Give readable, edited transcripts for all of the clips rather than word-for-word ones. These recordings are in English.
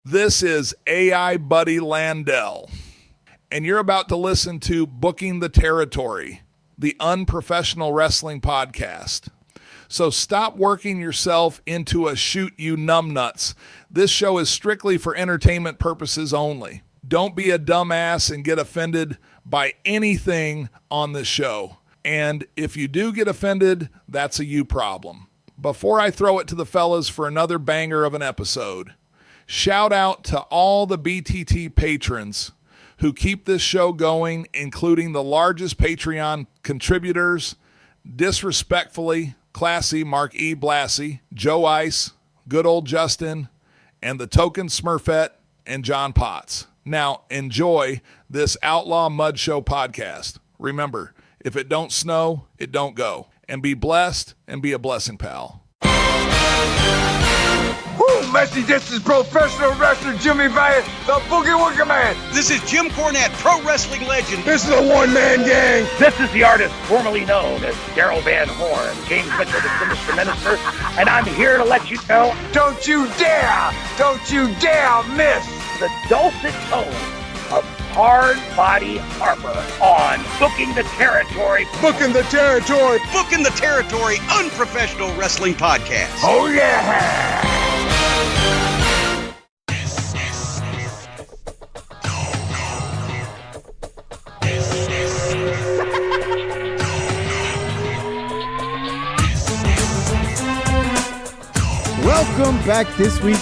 This is AI Buddy Landell, and you're about to listen to Booking the Territory, the unprofessional wrestling podcast. So stop working yourself into a shoot you numbnuts. This show is strictly for entertainment purposes only. Don't be a dumbass and get offended by anything on this show. And if you do get offended, that's a you problem. Before I throw it to the fellas for another banger of an episode, shout out to all the BTT patrons who keep this show going, including the largest Patreon contributors, Disrespectfully, Classy, Mark E. Blassie, Joe Ice, Good Old Justin, and the Token Smurfette and John Potts. Now, enjoy this Outlaw Mud Show podcast. Remember, if it don't snow, it don't go. And be blessed and be a blessing, pal. Woo, Messi, this is professional wrestler Jimmy Valiant, the Boogie Woogie Man. This is Jim Cornette, pro wrestling legend. This is a one-man gang. This is the artist formerly known as Daryl Van Horn, James Mitchell, the Sinister Minister, and I'm here to let you know, don't you dare miss the dulcet tones of Hard Body Harper on Booking the Territory. Booking the Territory. Booking the Territory, unprofessional wrestling podcast. Oh, yeah. Welcome back this week.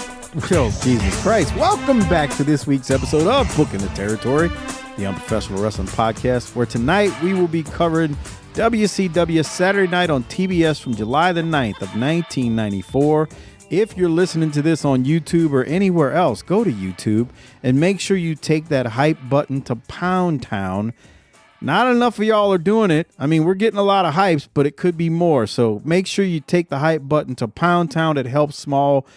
Oh, Jesus Christ. Welcome back to this week's episode of Booking the Territory, the unprofessional wrestling podcast, where tonight we will be covering WCW Saturday Night on TBS from July the 9th of 1994. If you're listening to this on YouTube or anywhere else, go to YouTube and make sure you take that hype button to Pound Town. Not enough of y'all are doing it. I mean, we're getting a lot of hypes, but it could be more. So make sure you take the hype button to Pound Town. It helps small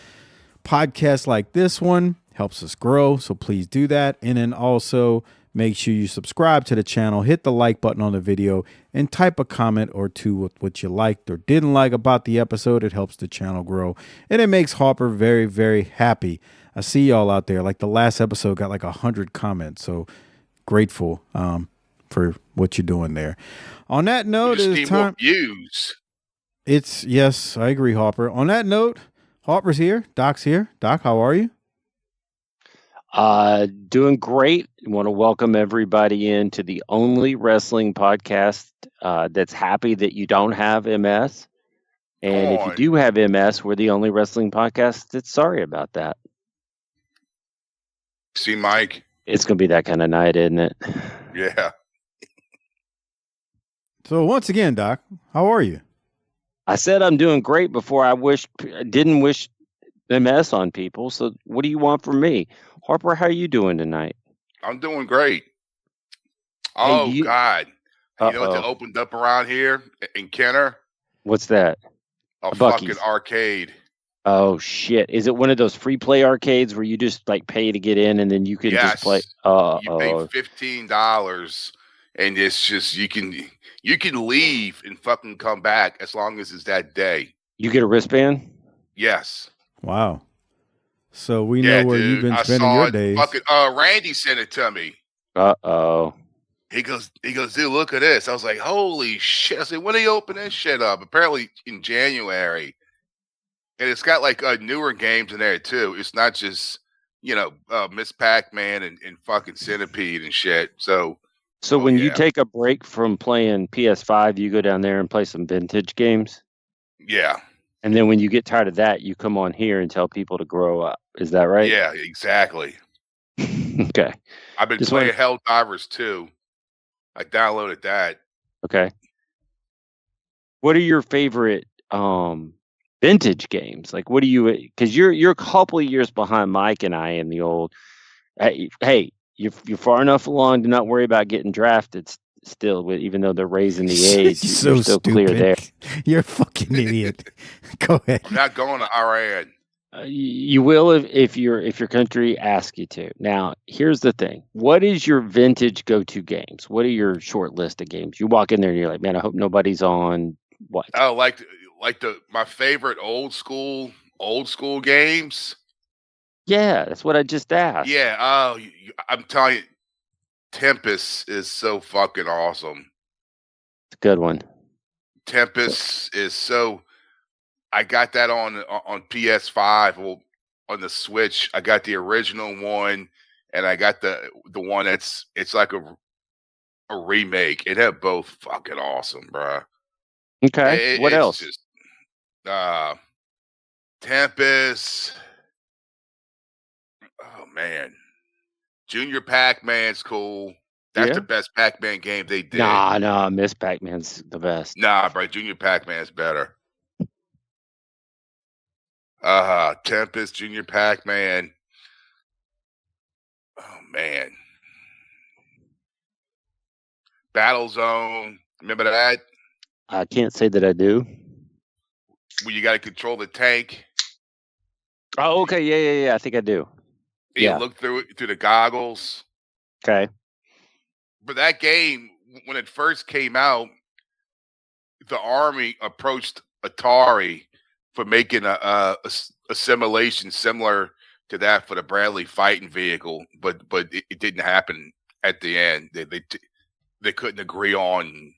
podcasts like this one, helps us grow. So please do that. And then also make sure you subscribe to the channel, hit the like button on the video, and type a comment or two with what you liked or didn't like about the episode. It helps the channel grow. And it makes Harper very, very happy. I see y'all out there. Like the last episode got like 100 comments. So grateful for what you're doing there. On that note, it's time. More views. It's yes, I agree, Harper. On that note, Harper's here. Doc's here. Doc, how are you? Doing great. Want to welcome everybody into the only wrestling podcast that's happy that you don't have MS. And if you do have MS, we're the only wrestling podcast that's sorry about that. See, Mike? It's going to be that kind of night, isn't it? Yeah. So once again, Doc, how are you? I said I'm doing great before I didn't wish MS on people. So what do you want from me? Harper, how are you doing tonight? I'm doing great. Hey, God. Uh-oh. You know what they opened up around here in Kenner? What's that? A Buc-ee's. fucking arcade. Oh, shit. Is it one of those free play arcades where you just like pay to get in and then you can just play? You pay $15 and it's just, you can leave and fucking come back as long as it's that day. You get a wristband? Yes. Wow. So we know where you've been spending your days. Fucking, Randy sent it to me. Uh-oh. He goes, dude, look at this. I was like, holy shit. I said, when do you open this shit up? Apparently in January. And it's got like newer games in there too. It's not just, Miss Pac-Man and fucking Centipede and shit. So when you take a break from playing PS5, you go down there and play some vintage games? Yeah. And then when you get tired of that, you come on here and tell people to grow up. Is that right? Yeah, exactly. Okay. I've been playing Helldivers too. I downloaded that. Okay. What are your favorite vintage games? Like, what do you? Because you're a couple of years behind Mike and I in the old. Hey, you're far enough along to not worry about getting drafted. Still, even though they're raising the age, so you're still stupid. clear there. You're a fucking idiot. Go ahead. I'm not going to Iran. You will if your country asks you to. Now, here's the thing: what is your vintage go-to games? What are your short list of games? You walk in there and you're like, man, I hope nobody's on what? Oh, my favorite old school games. Yeah, that's what I just asked. Yeah. Oh, I'm telling you, Tempest is so fucking awesome. It's a good one. Tempest is so. I got that on PS5. Well, on the Switch, I got the original one, and I got the one it's like a remake. It had both fucking awesome, bro. Okay. What else? Just, Tempest. Oh man, Junior Pac-Man's cool. That's the best Pac-Man game they did. Nah, Miss Pac-Man's the best. Nah, bro, Junior Pac-Man's better. Tempest, Junior Pac-Man. Oh man. Battle Zone. Remember that? I can't say that I do. Where you got to control the tank. Oh, okay. Yeah. I think I do. You look through the goggles. Okay. But that game, when it first came out, the Army approached Atari for making a simulation similar to that for the Bradley fighting vehicle, but it didn't happen at the end. They couldn't agree on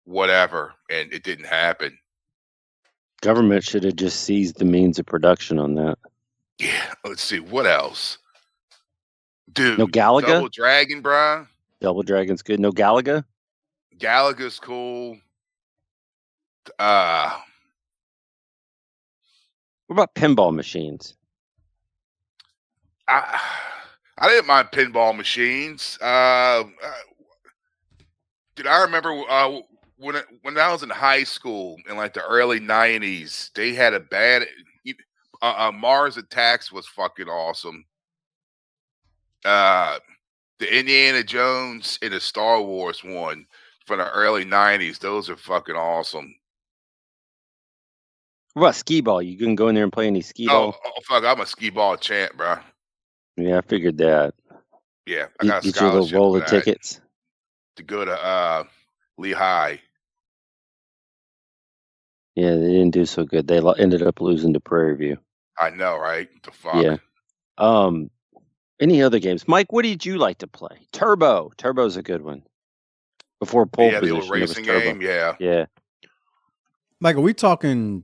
whatever, and it didn't happen. Government should have just seized the means of production on that. Yeah, let's see what else, dude. No Galaga. Double Dragon, bro. Double Dragon's good. No Galaga. Galaga's cool. What about pinball machines? I didn't mind pinball machines. Dude, I remember when I was in high school in like the early 90s, they had a bad Mars Attacks was fucking awesome. The Indiana Jones and the Star Wars one from the early 90s, those are fucking awesome. What about skee ball? You can go in there and play any skee ball? Oh, fuck, I'm a skee ball champ, bro. Yeah, I figured that. Yeah, I got a Get your little scholarship roll for of that tickets. to go to Lehigh. Yeah, they didn't do so good. They ended up losing to Prairie View. I know, right? The fuck? Yeah. Any other games? Mike, what did you like to play? Turbo. Turbo's a good one. Before pole position, the old racing game. Yeah. Yeah. Like, are we talking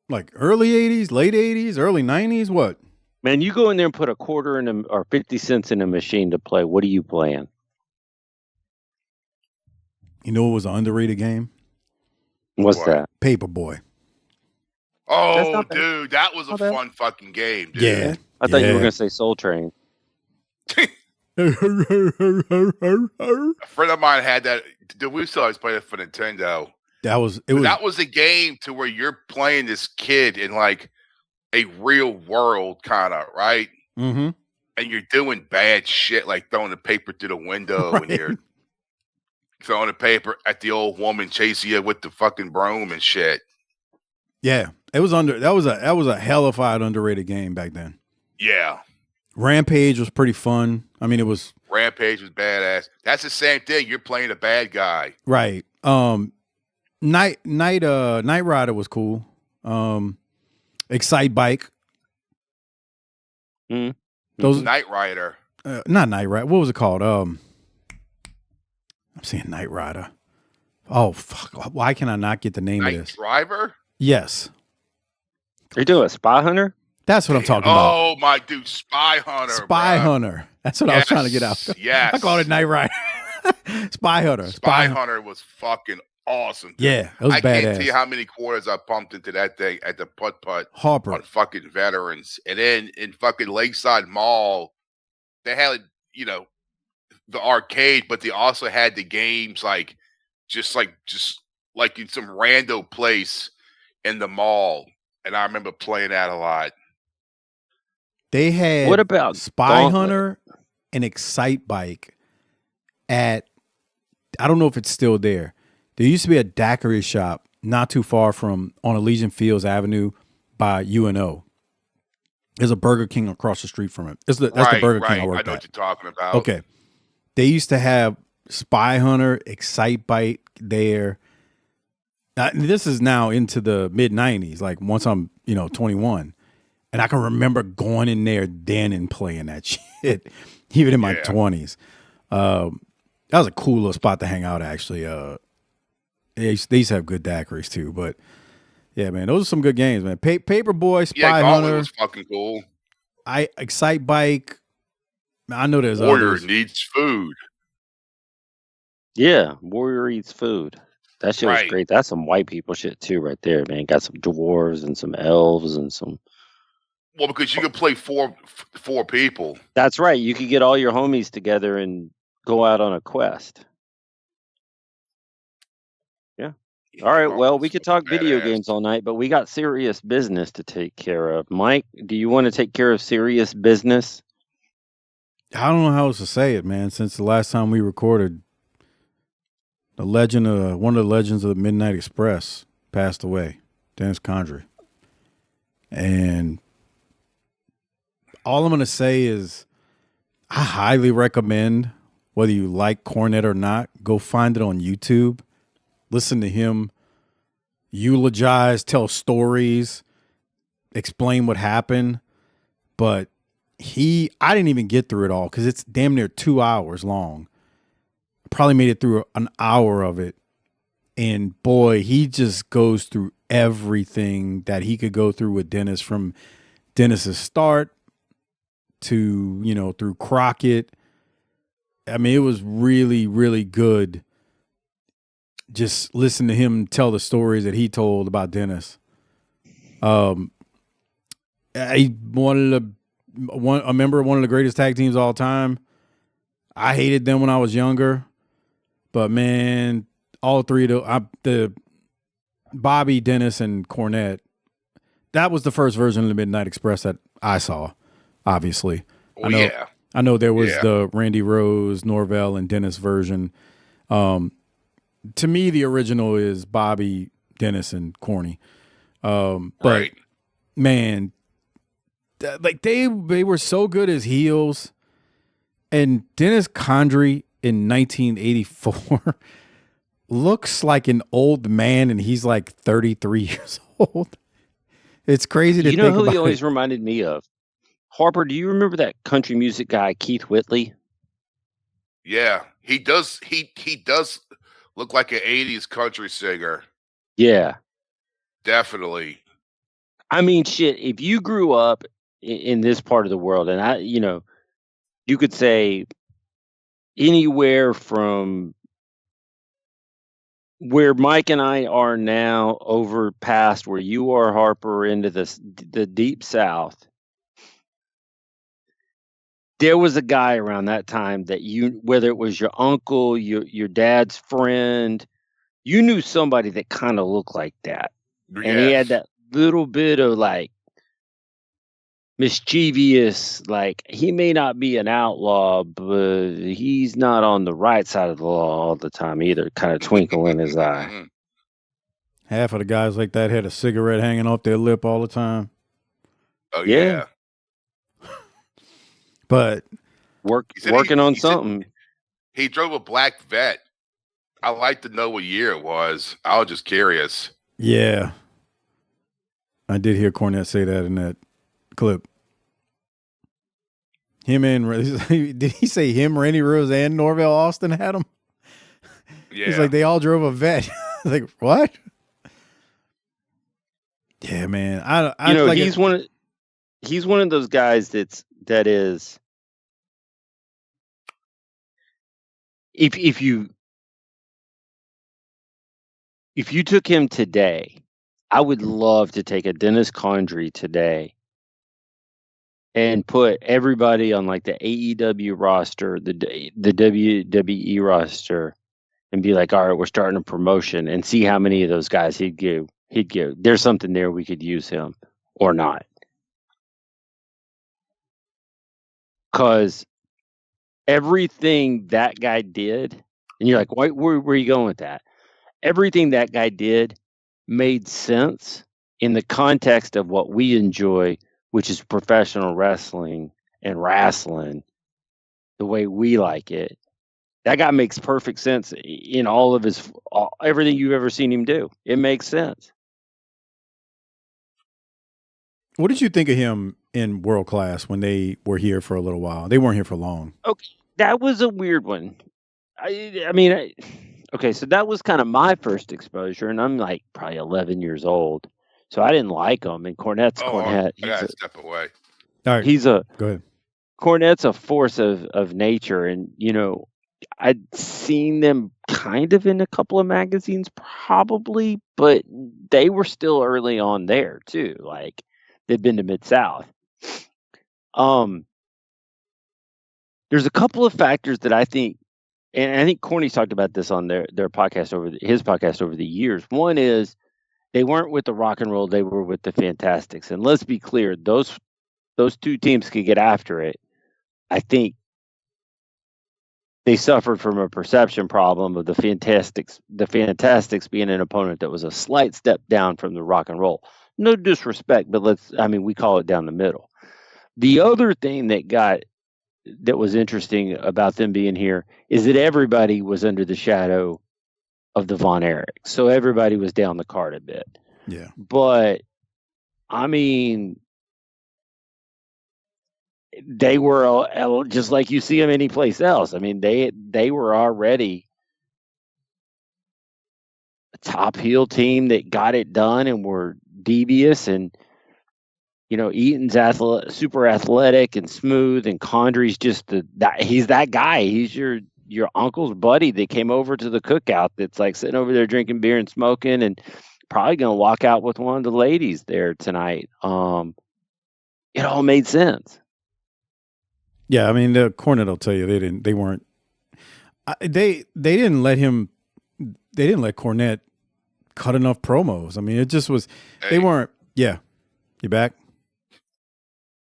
like early 80s, late 80s, early 90s? What? Man, you go in there and put a quarter in or 50 cents in a machine to play. What are you playing? You know, it was an underrated game. What's that? Paperboy. Oh, dude, that was a fun fucking game, dude. Yeah. I thought you were going to say Soul Train. A friend of mine had that. Dude, we still always played it for Nintendo. That was a game to where you're playing this kid in like a real world kind of, right? Mm-hmm. And you're doing bad shit like throwing the paper through the window and you're throwing the paper at the old woman chasing you with the fucking broom and shit. Yeah. That was a hellified underrated game back then. Yeah. Rampage was pretty fun. I mean, Rampage was badass. That's the same thing. You're playing a bad guy. Right. Night Rider was cool. Excite Bike. Mm-hmm. Night Rider. Not Night Rider. What was it called? I'm saying Night Rider. Oh fuck! Why can I not get the name of this? Night Driver? Yes. Are you doing a Spy Hunter? That's what I'm talking about. Oh my dude, Spy Hunter. Spy Hunter. That's what I was trying to get out. Yes. I called it Night Rider. Spy Hunter. Spy Hunter was fucking awesome. Dude. Yeah, it was badass. I can't tell you how many quarters I pumped into that thing at the putt Harper on fucking Veterans, and then in fucking Lakeside Mall, they had the arcade, but they also had the games just like in some rando place in the mall, and I remember playing that a lot. They had what about Spy Hunter and Excite Bike at, I don't know if it's still there. There used to be a daiquiri shop not too far from on Elysian Fields Avenue by UNO. There's a Burger King across the street from it. That's the Burger King I worked at. I know what you're talking about. Okay. They used to have Spy Hunter, Excite Bike there. This is now into the mid 90s, like once I'm, 21. And I can remember going in there then and playing that shit, even in my 20s. That was a cool little spot to hang out, actually. They used to have good daiquiris, too. But, yeah, man, those are some good games, man. Paperboy, Spy Hunter. Was fucking cool. Excite Bike. I know there's Warrior others. Needs Food. Yeah, Warrior Eats Food. That shit was great. That's some white people shit, too, right there, man. Got some dwarves and some elves and some... Well, because you could play four people. That's right. You could get all your homies together and go out on a quest. Yeah. All right. Well, we could talk video games all night, but we got serious business to take care of. Mike, do you want to take care of serious business? I don't know how else to say it, man. Since the last time we recorded, one of the legends of the Midnight Express passed away, Dennis Condrey. And all I'm going to say is I highly recommend, whether you like Cornette or not, go find it on YouTube. Listen to him eulogize, tell stories, explain what happened. But I didn't even get through it all because it's damn near 2 hours long. Probably made it through an hour of it. And boy, he just goes through everything that he could go through with Dennis, from Dennis's start to, through Crockett. I mean, it was really, really good. Just listen to him tell the stories that he told about Dennis. I member of one of the greatest tag teams of all time. I hated them when I was younger, but man, all three of the Bobby, Dennis, and Cornette. That was the first version of the Midnight Express that I saw. Obviously, I know there was the Randy Rose, Norvell, and Dennis version. To me, the original is Bobby, Dennis, and Corny. But man, they were so good as heels. And Dennis Condrey in 1984 looks like an old man, and he's like 33 years old. It's crazy to think about. You know who he always reminded me of? Harper, do you remember that country music guy, Keith Whitley? Yeah, he does. He does look like an 80s country singer. Yeah. Definitely. I mean, shit, if you grew up in this part of the world, and you could say anywhere from where Mike and I are now over past where you are, Harper, into the deep South. There was a guy around that time that whether it was your uncle, your dad's friend, you knew somebody that kind of looked like that. Yes. And he had that little bit of like mischievous, like he may not be an outlaw, but he's not on the right side of the law all the time either, kind of twinkle in his eye. Half of the guys like that had a cigarette hanging off their lip all the time. Oh, yeah. But working on something. He drove a black vet. I'd like to know what year it was. I was just curious. Yeah. I did hear Cornette say that in that clip. Did he say him, Randy Rose, and Norvell Austin had him? Yeah. He's like, they all drove a vet. Like, what? Yeah, man. He's one of those guys that is if you took him today, I would love to take a Dennis Condrey today and put everybody on like the AEW roster, the WWE roster, and be like, all right, we're starting a promotion, and see how many of those guys he'd give. There's something there, we could use him or not. Because everything that guy did, and you're like, where are you going with that? Everything that guy did made sense in the context of what we enjoy, which is professional wrestling and wrestling the way we like it. That guy makes perfect sense in all of everything you've ever seen him do. It makes sense. What did you think of him in World Class when they were here for a little while? They weren't here for long. Okay, that was a weird one. Okay, so that was kind of my first exposure, and I'm like probably 11 years old, so I didn't like him. And Cornette's Cornette. I gotta step away. All right, go ahead. Cornette's a force of nature, and I'd seen them kind of in a couple of magazines, probably, but they were still early on there too. Like they'd been to Mid-South. There's a couple of factors that I think, and I think Corny's talked about this on their podcast his podcast over the years. One is they weren't with the Rock and Roll; they were with the Fantastics. And let's be clear, those two teams could get after it. I think they suffered from a perception problem of the Fantastics being an opponent that was a slight step down from the Rock and Roll. No disrespect, but we call it down the middle. The other thing that was interesting about them being here is that everybody was under the shadow of the Von Erich. So everybody was down the card a bit. Yeah. But they were just like you see them anyplace else. They were already a top heel team that got it done and were devious, and Eaton's super athletic and smooth, and Condrey's just he's that guy. He's your uncle's buddy that came over to the cookout that's like sitting over there drinking beer and smoking, and probably gonna walk out with one of the ladies there tonight. It all made sense. Yeah, the Cornette will tell you they didn't let Cornette cut enough promos. It just was they weren't. Yeah, you back?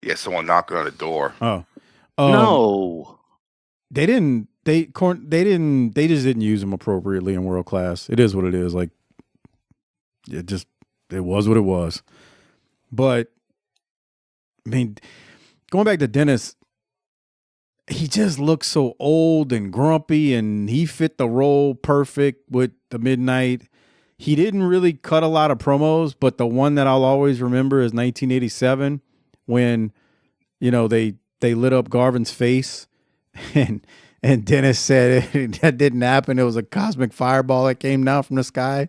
Yeah, someone knocking on the door. Oh, no, they didn't. They just didn't use him appropriately in World Class. It is what it is. Like it was what it was. But going back to Dennis, he just looked so old and grumpy, and he fit the role perfect with the Midnight. He didn't really cut a lot of promos, but the one that I'll always remember is 1987 when, they lit up Garvin's face, and Dennis said that didn't happen. It was a cosmic fireball that came down from the sky.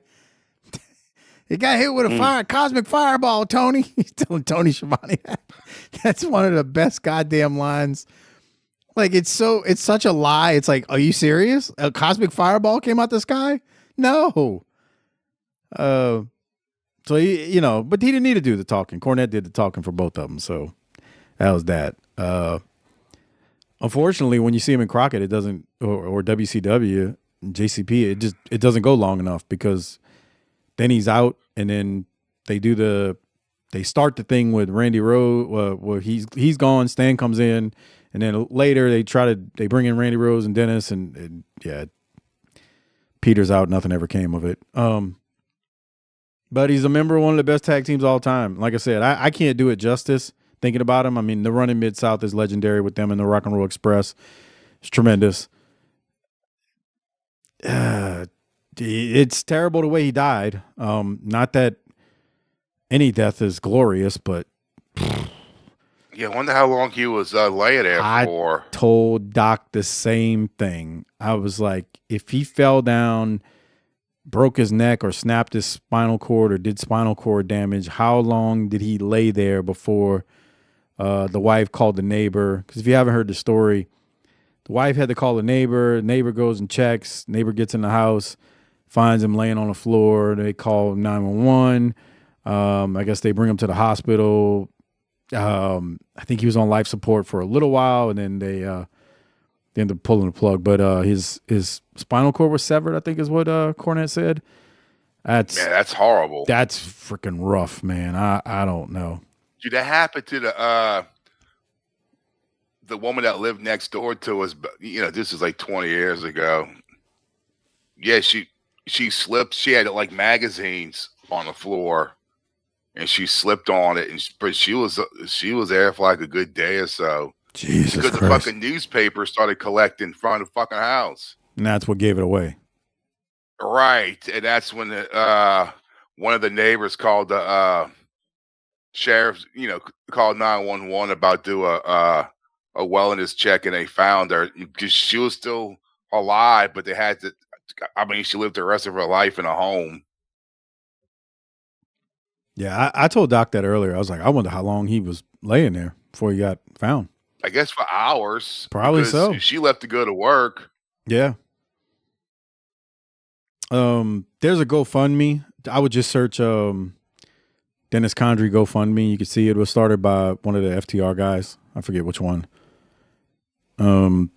He got hit with a cosmic fireball, Tony. He's telling Tony Schiavone that. That's one of the best goddamn lines. Like, it's such a lie. It's like, are you serious? A cosmic fireball came out the sky? No. So he, but he didn't need to do the talking. Cornette did the talking for both of them. So that was that. Unfortunately, when you see him in Crockett, it doesn't, or WCW, JCP, it doesn't go long enough, because then he's out, and then they start the thing with Randy Rose, where he's gone, Stan comes in, and then later they bring in Randy Rose and Dennis, and Peter's out, nothing ever came of it. But he's a member of one of the best tag teams of all time. Like I said, I can't do it justice thinking about him. The run in Mid-South is legendary with them in the Rock and Roll Express. It's tremendous. It's terrible the way he died. Not that any death is glorious, but yeah, I wonder how long he was laying there for. I told Doc the same thing. I was like, if he fell down, broke his neck, or snapped his spinal cord, or did spinal cord damage, how long did he lay there before the wife called the neighbor? Because if you haven't heard the story, the wife had to call the neighbor. The neighbor goes and checks. Neighbor gets in the house, finds him laying on the floor. They call 911. I guess they bring him to the hospital. I think he was on life support for a little while, and then they ended up pulling the plug. But his spinal cord was severed, I think is what Cornette said. That's horrible. That's freaking rough, man. I don't know. Dude, that happened to the woman that lived next door to us. This is like 20 years ago. Yeah, she slipped. She had like magazines on the floor, and she slipped on it, but she was there for like a good day or so. Jesus Christ. The fucking newspaper started collecting in front of the fucking house. And that's what gave it away. Right. And that's when one of the neighbors called the sheriff, called 911 about do a wellness check, and they found her because she was still alive, but they had to. I mean, she lived the rest of her life in a home. Yeah, I told Doc that earlier. I was like, I wonder how long he was laying there before he got found. I guess for hours. Probably so. She left to go to work. Yeah. There's a GoFundMe. I would just search Dennis Condrey GoFundMe. You can see it was started by one of the FTR guys. I forget which one. And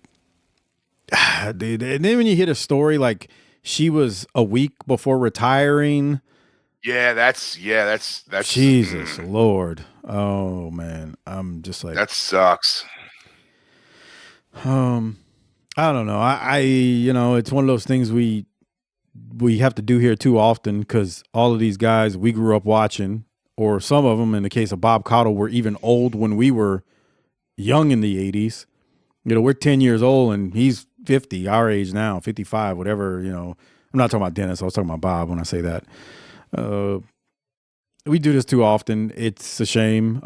then when you hit a story like she was a week before retiring. Yeah, that's Jesus Lord. Oh man. I'm just like, that sucks. I don't know. I it's one of those things we have to do here too often, because all of these guys we grew up watching, or some of them, in the case of Bob Caudle, were even old when we were young in the 80s. We're 10 years old and he's 50, our age now, 55, whatever, I'm not talking about Dennis. I was talking about Bob when I say that. We do this too often. It's a shame.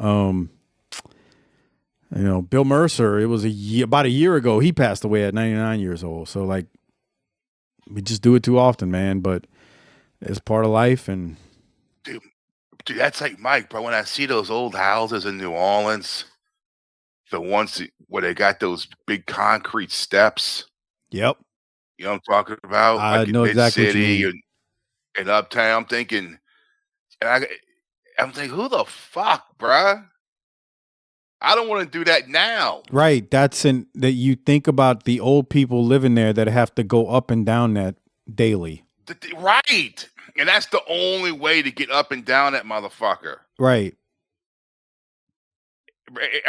Bill Mercer, it was about a year ago, he passed away at 99 years old. So like, we just do it too often, man, but it's part of life. And dude, that's like Mike, bro. When I see those old houses in New Orleans, the ones where they got those big concrete steps. Yep. You know what I'm talking about? I like know in exactly what you Mid-City mean. and Uptown. I'm thinking, who the fuck, bruh? I don't want to do that now. Right. That you think about the old people living there that have to go up and down that daily. Right. And that's the only way to get up and down that motherfucker. Right.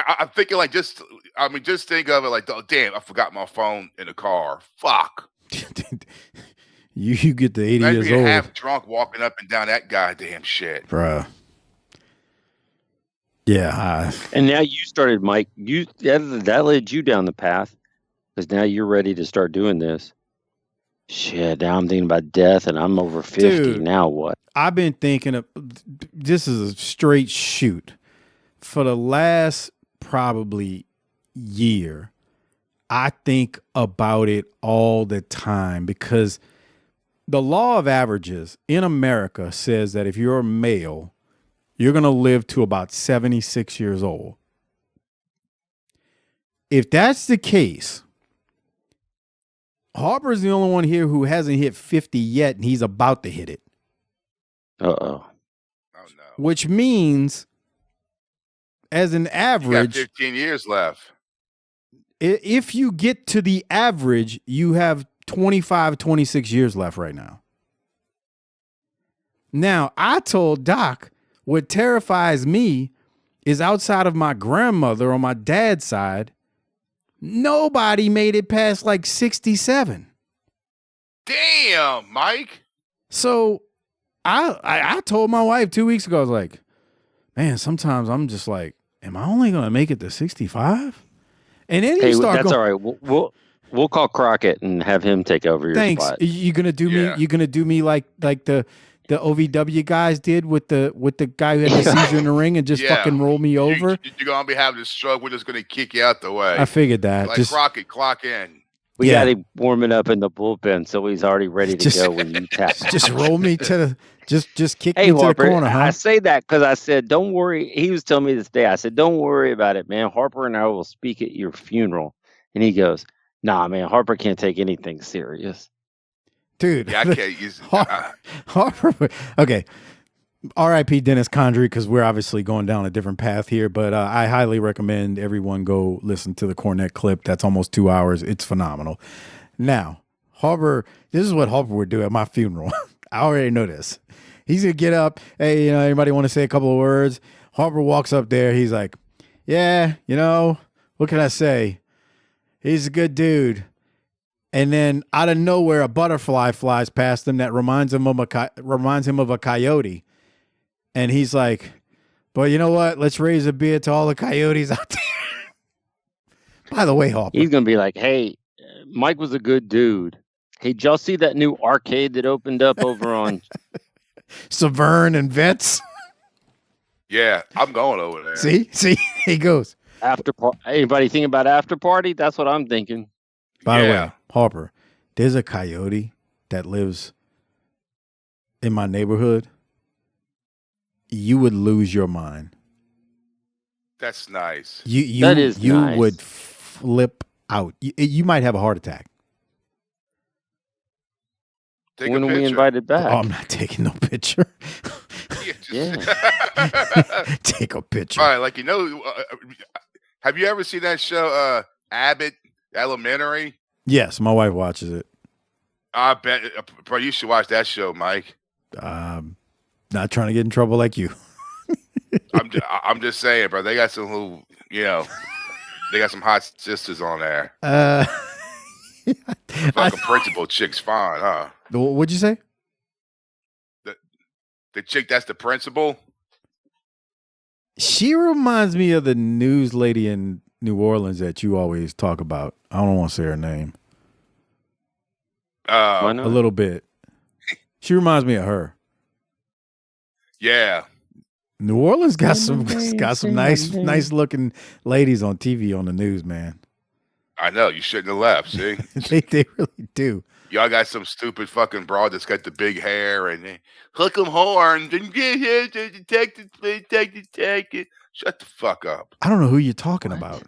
I'm thinking like just think of it like, oh, damn, I forgot my phone in the car. Fuck. you get to 80 Imagine years being old. half drunk walking up and down that goddamn shit. Bruh. Yeah. And now you started, Mike. That led you down the path, because now you're ready to start doing this. Shit, now I'm thinking about death, and I'm over 50. Dude, now what? I've been thinking of this is a straight shoot. For the last probably year, I think about it all the time, because the law of averages in America says that if you're a male, you're going to live to about 76 years old. If that's the case, Harper's the only one here who hasn't hit 50 yet, and he's about to hit it. Uh-oh. Oh, no. Which means, as an average, you got 15 years left. If you get to the average, you have 25, 26 years left right now. Now, I told Doc, what terrifies me is outside of my grandmother on my dad's side, nobody made it past like 67. Damn, Mike. So I told my wife 2 weeks ago, I was like, man, sometimes I'm just like, am I only going to make it to 65? And then you start that's going, all right. We'll call Crockett and have him take over your thanks. spot. You gonna do me? You gonna do me like the OVW guys did with the guy who had the seizure in the ring and just fucking roll me over? You're gonna be having this stroke. We're just gonna kick you out the way. I figured that. Like Crockett, clock in. We got him warming up in the bullpen, so he's already ready to go when you tap. Just roll me to the just kick me Harper, to the corner, huh? I say that because I said, don't worry. He was telling me this day. I said, don't worry about it, man. Harper and I will speak at your funeral. And he goes, nah, man, Harper can't take anything serious. Dude. Yeah, I can't use Harper. Okay. R.I.P. Dennis Condrey, because we're obviously going down a different path here, but I highly recommend everyone go listen to the Cornette clip. That's almost 2 hours. It's phenomenal. Now, Harper, this is what Harper would do at my funeral. I already know this. He's going to get up. Hey, anybody want to say a couple of words? Harper walks up there. He's like, yeah, what can I say? He's a good dude. And then out of nowhere, a butterfly flies past him that reminds him of a coyote. And he's like, but you know what? Let's raise a beer to all the coyotes out there. By the way, Harper. He's going to be like, hey, Mike was a good dude. Hey, did y'all see that new arcade that opened up over on Severn and Vets? Yeah, I'm going over there. See, he goes. Anybody think about after party? That's what I'm thinking. By the way, Harper, there's a coyote that lives in my neighborhood. You would lose your mind. That's nice. You nice. would flip out. You might have a heart attack. When are we invited back? Oh, I'm not taking no picture. Yeah. Take a picture. All right, like have you ever seen that show, Abbott Elementary? Yes, my wife watches it. I bet, bro, you should watch that show, Mike. Not trying to get in trouble like you. I'm just saying, bro. They got some they got some hot sisters on there. Fucking principal chick's fine, huh? What'd you say? The chick that's the principal. She reminds me of the news lady in New Orleans that you always talk about. I don't want to say her name. Why not? A little bit. She reminds me of her. Yeah. New Orleans got some nice looking ladies on TV on the news, man. I know, you shouldn't have left, see? they really do. Y'all got some stupid fucking broad that's got the big hair and hook 'em horns and get here to detective, take it. Shut the fuck up. I don't know who you're talking about.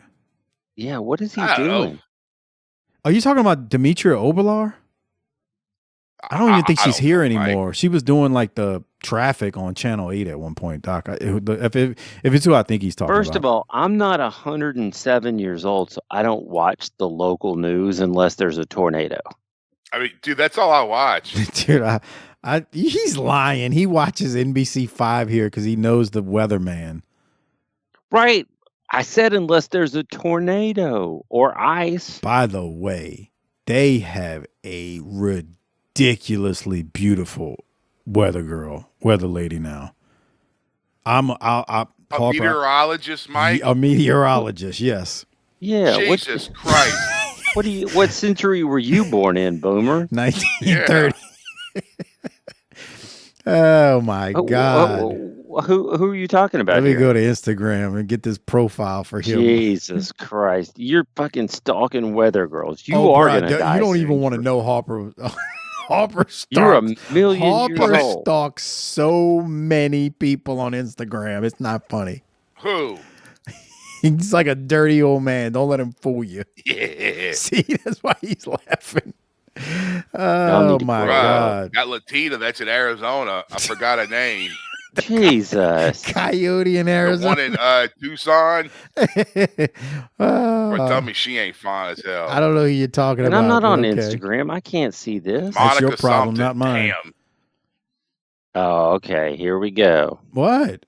Yeah, what is he I don't doing? know. Are you talking about Demetria Oberlar? I don't even think she's here anymore. She was doing like the traffic on Channel 8 at one point, Doc. If it's who I think he's talking about. First of all, I'm not 107 years old, so I don't watch the local news unless there's a tornado. I mean, dude, that's all I watch. Dude, he's lying. He watches NBC5 here because he knows the weatherman. Right. I said unless there's a tornado or ice. By the way, they have a ridiculously beautiful weather lady now. A meteorologist, Mike? A meteorologist, yes. Yeah. Jesus Christ. What century were you born in, Boomer? 1930. Yeah. Oh my God. Who are you talking about? Let me go to Instagram and get this profile for him. Jesus Christ. You're fucking stalking weather girls. You are going to die. You don't even want to know Harper. Harper stalks. You're a million years Harper old. stalks so many people on Instagram. It's not funny. Who? He's like a dirty old man. Don't let him fool you. Yeah. See, that's why he's laughing. Oh my God. That Latina that's in Arizona. I forgot her name. Jesus. Coyote in Arizona. The one in Tucson. Oh. Or tell me she ain't fine as hell. I don't know who you're talking And about. I'm not on okay. Instagram. I can't see this. That's your Monica problem, something. not mine. Damn. Oh, okay. Here we go. What?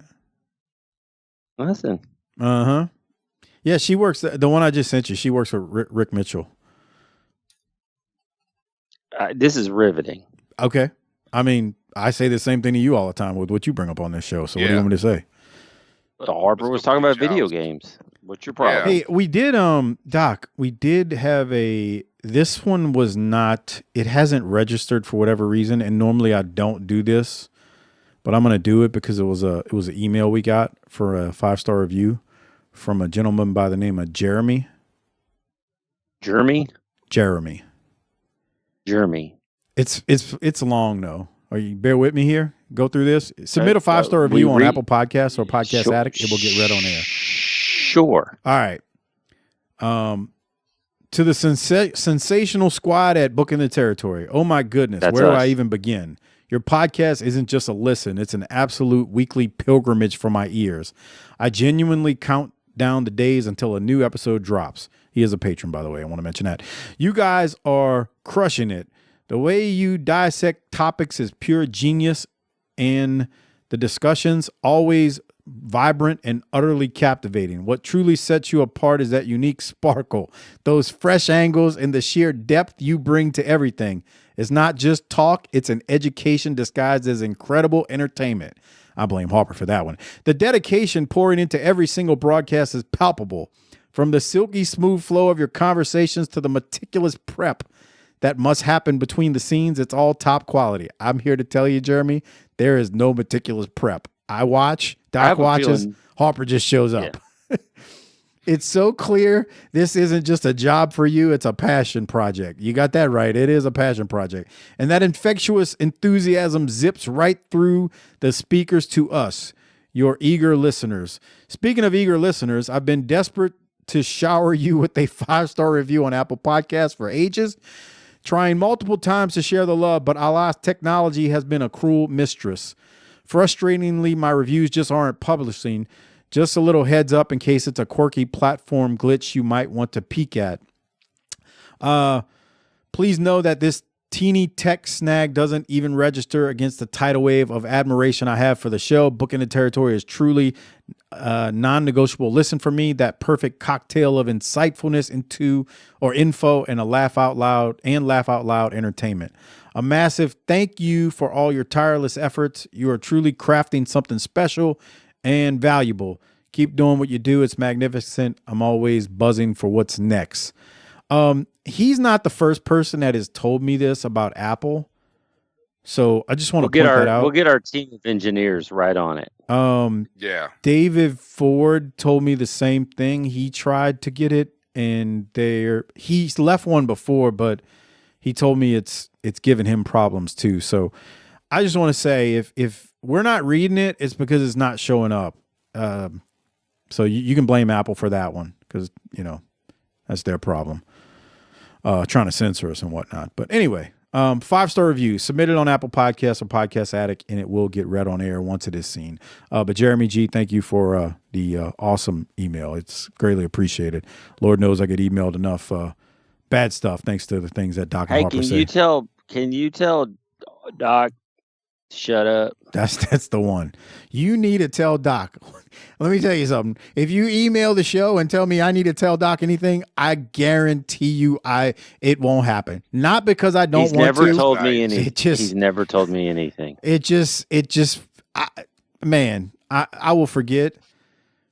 Listen. Uh-huh. Yeah, she works. The one I just sent you, she works for Rick Mitchell. This is riveting. Okay. I mean, I say the same thing to you all the time with what you bring up on this show. So what do you want me to say? Harper was talking about video games. What's your problem? Hey, we did, Doc, we did have this one was not, it hasn't registered for whatever reason. And normally I don't do this, but I'm going to do it because it was an email we got for a 5-star review from a gentleman by the name of Jeremy. Jeremy. It's long though. Bear with me here. Go through this. Submit a 5-star review on Apple Podcasts or Podcast Addict. It will get read on air. Sure. All right. To the sensational squad at Booking the Territory. Oh my goodness. That's Where do us. I even begin? Your podcast isn't just a listen. It's an absolute weekly pilgrimage for my ears. I genuinely count down the days until a new episode drops. He is a patron, by the way. I want to mention that. You guys are crushing it. The way you dissect topics is pure genius, and the discussions always vibrant and utterly captivating. What truly sets you apart is that unique sparkle, those fresh angles, and the sheer depth you bring to everything. It's not just talk, it's an education disguised as incredible entertainment. I blame Harper for that one. The dedication pouring into every single broadcast is palpable. From the silky smooth flow of your conversations to the meticulous prep that must happen between the scenes, it's all top quality. I'm here to tell you, Jeremy, there is no meticulous prep. I watch Doc watches, Harper just shows up. Yeah. It's so clear this isn't just a job for you, it's a passion project. You got that right. It is a passion project. And that infectious enthusiasm zips right through the speakers to us, your eager listeners. Speaking of eager listeners, I've been desperate to shower you with a 5-star review on Apple Podcasts for ages, trying multiple times to share the love, but alas, technology has been a cruel mistress. Frustratingly, my reviews just aren't publishing. Just a little heads up in case it's a quirky platform glitch you might want to peek at. Please know that this teeny tech snag doesn't even register against the tidal wave of admiration I have for the show. Booking the Territory is truly non-negotiable. Listen for me, that perfect cocktail of insightfulness info and a laugh out loud entertainment. A massive thank you for all your tireless efforts. You are truly crafting something special and valuable. Keep doing what you do. It's magnificent. I'm always buzzing for what's next. He's not the first person that has told me this about Apple. So I just want to point that out. We'll get our team of engineers right on it. Yeah. David Ford told me the same thing. He tried to get it and he's left one before, but he told me it's giving him problems too. So I just want to say if we're not reading it, it's because it's not showing up. So you can blame Apple for that one because, that's their problem. Trying to censor us and whatnot. But anyway, 5-star review submitted on Apple Podcasts or Podcast Addict, and it will get read on air once it is seen. But Jeremy G, thank you for the awesome email. It's greatly appreciated. Lord knows I get emailed enough bad stuff thanks to the things that Doc and Harper say. Can you tell Doc shut up? That's the one. You need to tell Doc. Let me tell you something. If you email the show and tell me I need to tell Doc anything, I guarantee you it won't happen. Not because I don't want to. He's never told me anything. He's never told me anything. I will forget.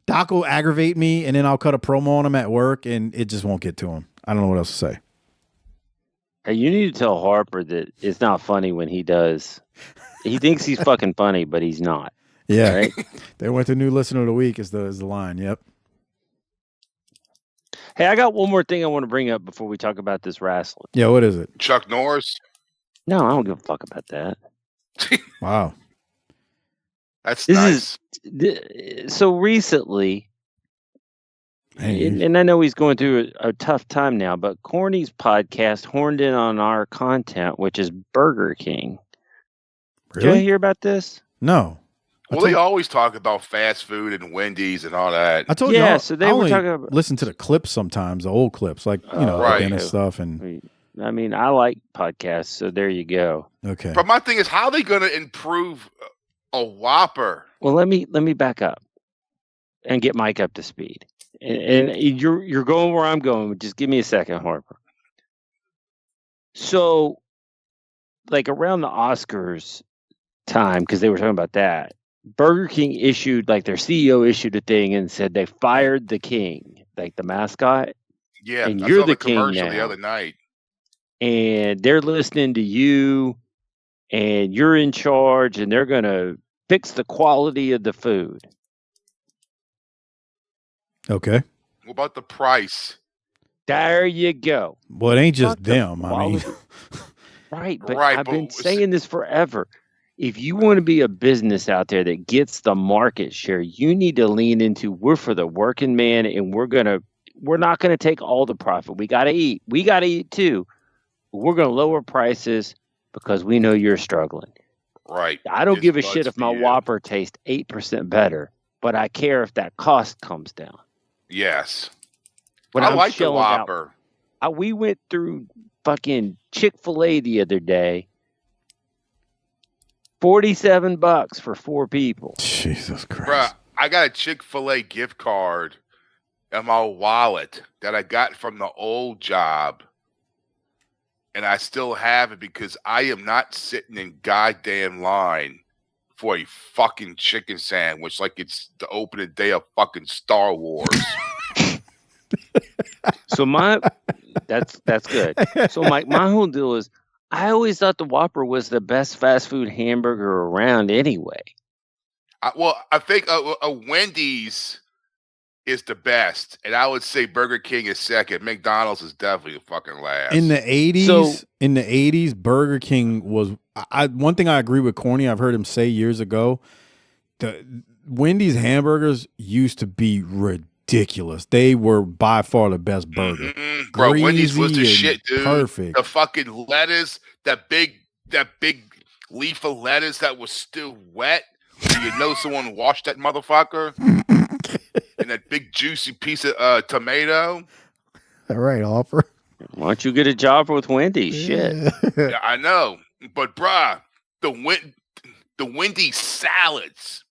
Doc will aggravate me, and then I'll cut a promo on him at work, and it just won't get to him. I don't know what else to say. Hey, you need to tell Harper that it's not funny when he does. He thinks he's fucking funny, but he's not. Yeah. Right? They went to New Listener of the Week is the line. Yep. Hey, I got one more thing I want to bring up before we talk about this wrestling. Yeah, what is it? Chuck Norris? No, I don't give a fuck about that. Wow. That's nice. So recently, and I know he's going through a tough time now, but Corny's podcast horned in on our content, which is Burger King. Really? Did you hear about this? No. Well, they always talk about fast food and Wendy's and all that. I told you. So they were talking about. Listen to the clips sometimes, the old clips, like right. and stuff. And I mean, I like podcasts, so there you go. Okay. But my thing is, how are they going to improve a Whopper? Well, let me back up and get Mike up to speed. And you're going where I'm going. Just give me a second, Harper. So, like around the Oscars time, because they were talking about that, Burger King issued, like their CEO issued a thing and said they fired the king, like the mascot. Yeah, and I you're saw the king commercial now. the other night. And they're listening to you, and you're in charge, and they're gonna fix the quality of the food. Okay. What about the price? There you go. Well, it ain't just them. I mean, right, but Right, I've but been saying this forever. If you want to be a business out there that gets the market share, you need to lean into we're for the working man, and we're not gonna take all the profit. We gotta eat. We gotta eat too. But we're gonna lower prices because we know you're struggling. Right. I don't It's give a buds shit if for my you. Whopper tastes 8% better, but I care if that cost comes down. Yes. When I I'm like the shelling out- Whopper. we went through fucking Chick-fil-A the other day. $47 for 4 people. Jesus Christ. Bruh, I got a Chick-fil-A gift card in my wallet that I got from the old job. And I still have it because I am not sitting in goddamn line for a fucking chicken sandwich like it's the opening day of fucking Star Wars. So that's good. So my whole deal is I always thought the Whopper was the best fast food hamburger around anyway. I think a Wendy's is the best, and I would say Burger King is second. McDonald's is definitely fucking last. In the 80s, Burger King was one thing I agree with Corny. I've heard him say years ago. The Wendy's hamburgers used to be ridiculous. They were by far the best burger. Bro, Wendy's was the shit, dude. Perfect. The fucking lettuce, that big leaf of lettuce that was still wet. You know someone washed that motherfucker. And that big juicy piece of tomato. All right, Harper. Why don't you get a job with Wendy's? Shit. Yeah, I know. But bruh, the Wendy's salads.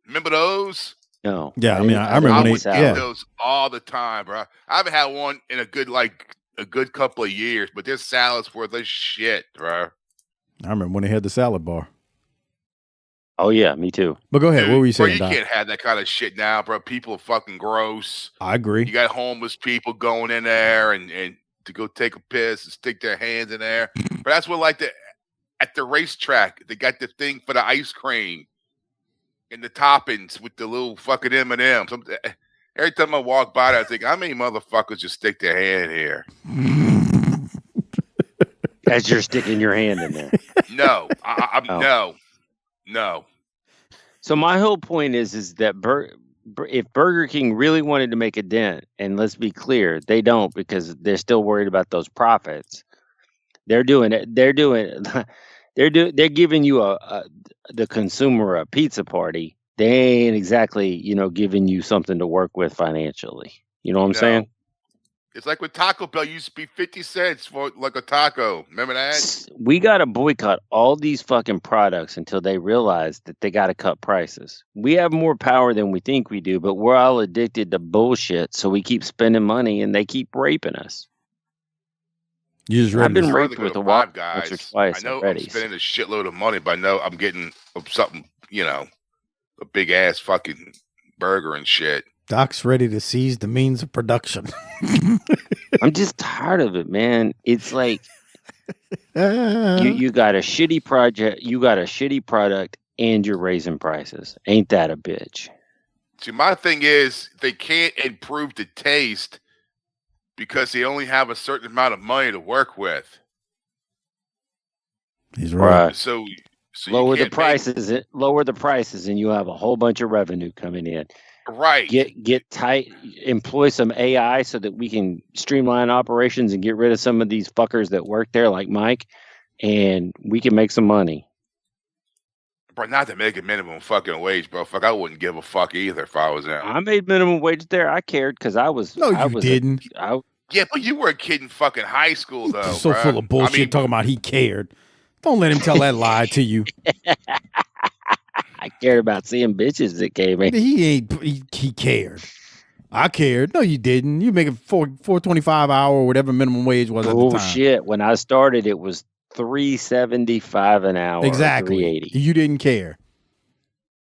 Remember those? No. Yeah, I mean, I remember I when would eat those all the time, bro. I haven't had one in a good couple of years, but their salads were the shit, bro. I remember when they had the salad bar. Oh yeah, me too. But go ahead. Dude, what were you saying, bro, you Doc? can't have that kind of shit now, bro. People are fucking gross. I agree. You got homeless people going in there and to go take a piss and stick their hands in there. But that's what at the racetrack, they got the thing for the ice cream and the toppings with the little fucking M&Ms. Every time I walk by, I think, how many motherfuckers just stick their hand here? As you're sticking your hand in there. No, no. So my whole point is that if Burger King really wanted to make a dent, and let's be clear, they don't because they're still worried about those profits. They're doing it. They're giving you the consumer a pizza party. They ain't exactly, giving you something to work with financially. You know what I'm saying? It's like with Taco Bell, used to be 50 cents for like a taco. Remember that? We got to boycott all these fucking products until they realize that they got to cut prices. We have more power than we think we do, but we're all addicted to bullshit. So we keep spending money and they keep raping us. You just I've been raped with a Whop once or twice I know already. I'm spending a shitload of money, but I know I'm getting something, a big ass fucking burger and shit. Doc's ready to seize the means of production. I'm just tired of it, man. It's like you got a shitty project, you got a shitty product, and you're raising prices. Ain't that a bitch? See, my thing is they can't improve the taste because they only have a certain amount of money to work with. He's right. So lower the prices, and you have a whole bunch of revenue coming in. Right. Get tight, employ some AI so that we can streamline operations and get rid of some of these fuckers that work there like Mike, and we can make some money. Bro, not to make a minimum fucking wage, bro. Fuck, I wouldn't give a fuck either if I was there. I made minimum wage there. I cared because I was. No, you didn't. Yeah, but you were a kid in fucking high school, though. So bro. full of bullshit talking about he cared. Don't let him tell that lie to you. I cared about seeing bitches that came in. He cared. I cared. No, you didn't. You make it $4.25 hour or whatever minimum wage was at the time. Shit. When I started, it was $3.75 an hour. Exactly. $3.80. You didn't care.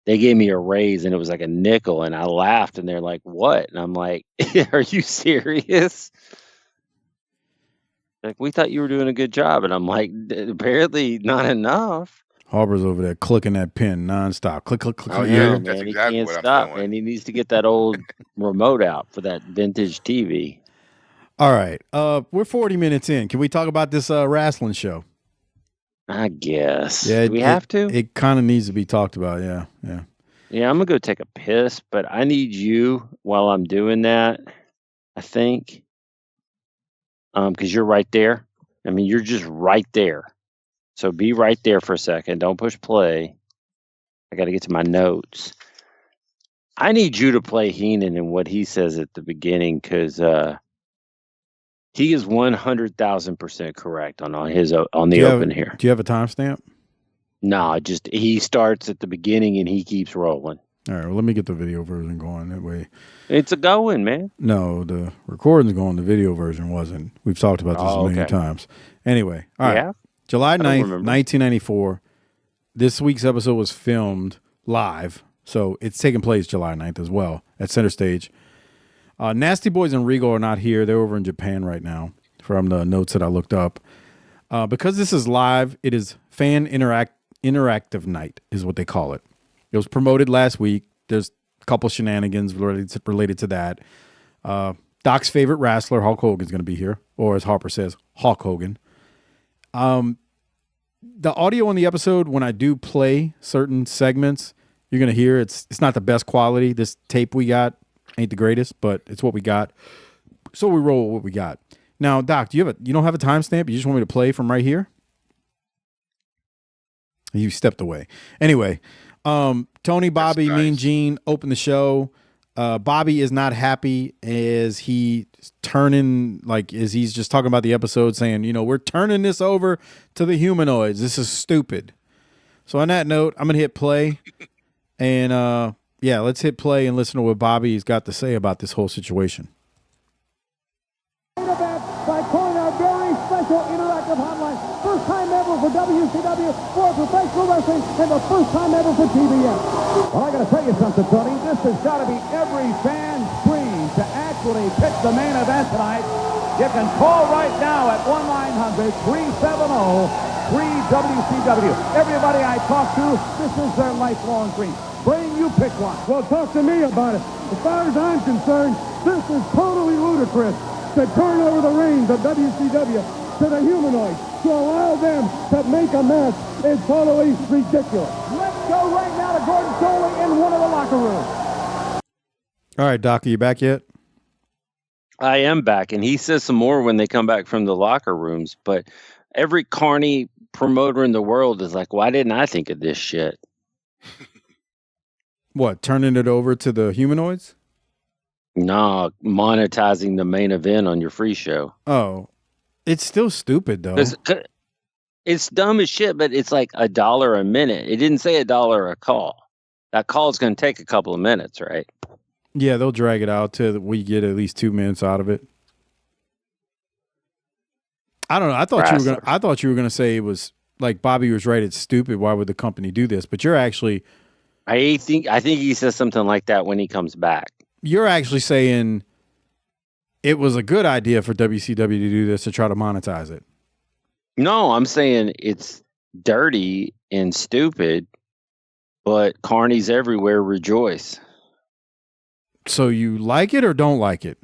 They gave me a raise and it was like a nickel, and I laughed and they're like, "What?" And I'm like, "Are you serious?" Like, we thought you were doing a good job, and I'm like, apparently not enough. Harper's over there clicking that pen nonstop. Click, click, click. Oh, click. yeah, man, that's he exactly can't what stop, I'm doing. and he needs to get that old remote out for that vintage TV. All right. We're 40 minutes in. Can we talk about this wrestling show? I guess. Yeah, Do we have to? It kind of needs to be talked about. Yeah. Yeah, I'm gonna go take a piss, but I need you while I'm doing that. I think, because you're right there. I mean, you're just right there. So be right there for a second. Don't push play. I got to get to my notes. I need you to play Heenan and what he says at the beginning, because he is 100,000% correct on the open here. Do you have a timestamp? No, just he starts at the beginning and he keeps rolling. All right. Well, let me get the video version going. That way. It's a going, man. No, the recording's going. The video version wasn't. We've talked about this a million times. Anyway. All right. Yeah? July 9th, 1994. This week's episode was filmed live. So it's taking place July 9th as well at Center Stage. Nasty Boys and Regal are not here. They're over in Japan right now from the notes that I looked up. Because this is live, it is fan interactive night is what they call it. It was promoted last week. There's a couple shenanigans related to that. Doc's favorite wrestler, HAUK Hogan, is going to be here, or as Harper says, HAUK Hogan. The audio on the episode, when I do play certain segments, you're going to hear it's not the best quality. This tape we got ain't the greatest, but it's what we got. So we roll with what we got. Now, Doc, you don't have a timestamp? You just want me to play from right here? You stepped away. Anyway, Tony, Bobby, Mean Gene open the show. Bobby is not happy as he's just talking about the episode saying, we're turning this over to the humanoids. This is stupid. So on that note, I'm going to hit play. And let's hit play and listen to what Bobby's got to say about this whole situation. By calling our very special interactive hotline. First time ever for WCW, for professional wrestling, and the first time ever for TBS. Well, I got to tell you something, Tony. This has got to be every fan's dream to actually pick the main event tonight. You can call right now at 1-900-370-3WCW. Everybody I talk to, this is their lifelong dream. Brain, you pick one. Well, talk to me about it. As far as I'm concerned, this is totally ludicrous to turn over the reins of WCW to the humanoids, to allow them to make a mess is totally ridiculous. Let's go right now to Gordon Soley in one of the locker rooms. All right, Doc, are you back yet? I am back, and he says some more when they come back from the locker rooms, but every carny promoter in the world is like, why didn't I think of this shit? What, turning it over to the humanoids? No, monetizing the main event on your free show. Oh, it's still stupid, though. It's dumb as shit, but it's like $1 a minute. It didn't say $1 a call. That call is going to take a couple of minutes, right? Yeah, they'll drag it out till we get at least 2 minutes out of it. I don't know. I thought you were gonna say it was like Bobby was right. It's stupid. Why would the company do this? But you're actually. I think he says something like that when he comes back. You're actually saying it was a good idea for WCW to do this to try to monetize it. No, I'm saying it's dirty and stupid, but carnies everywhere rejoice. So you like it or don't like it?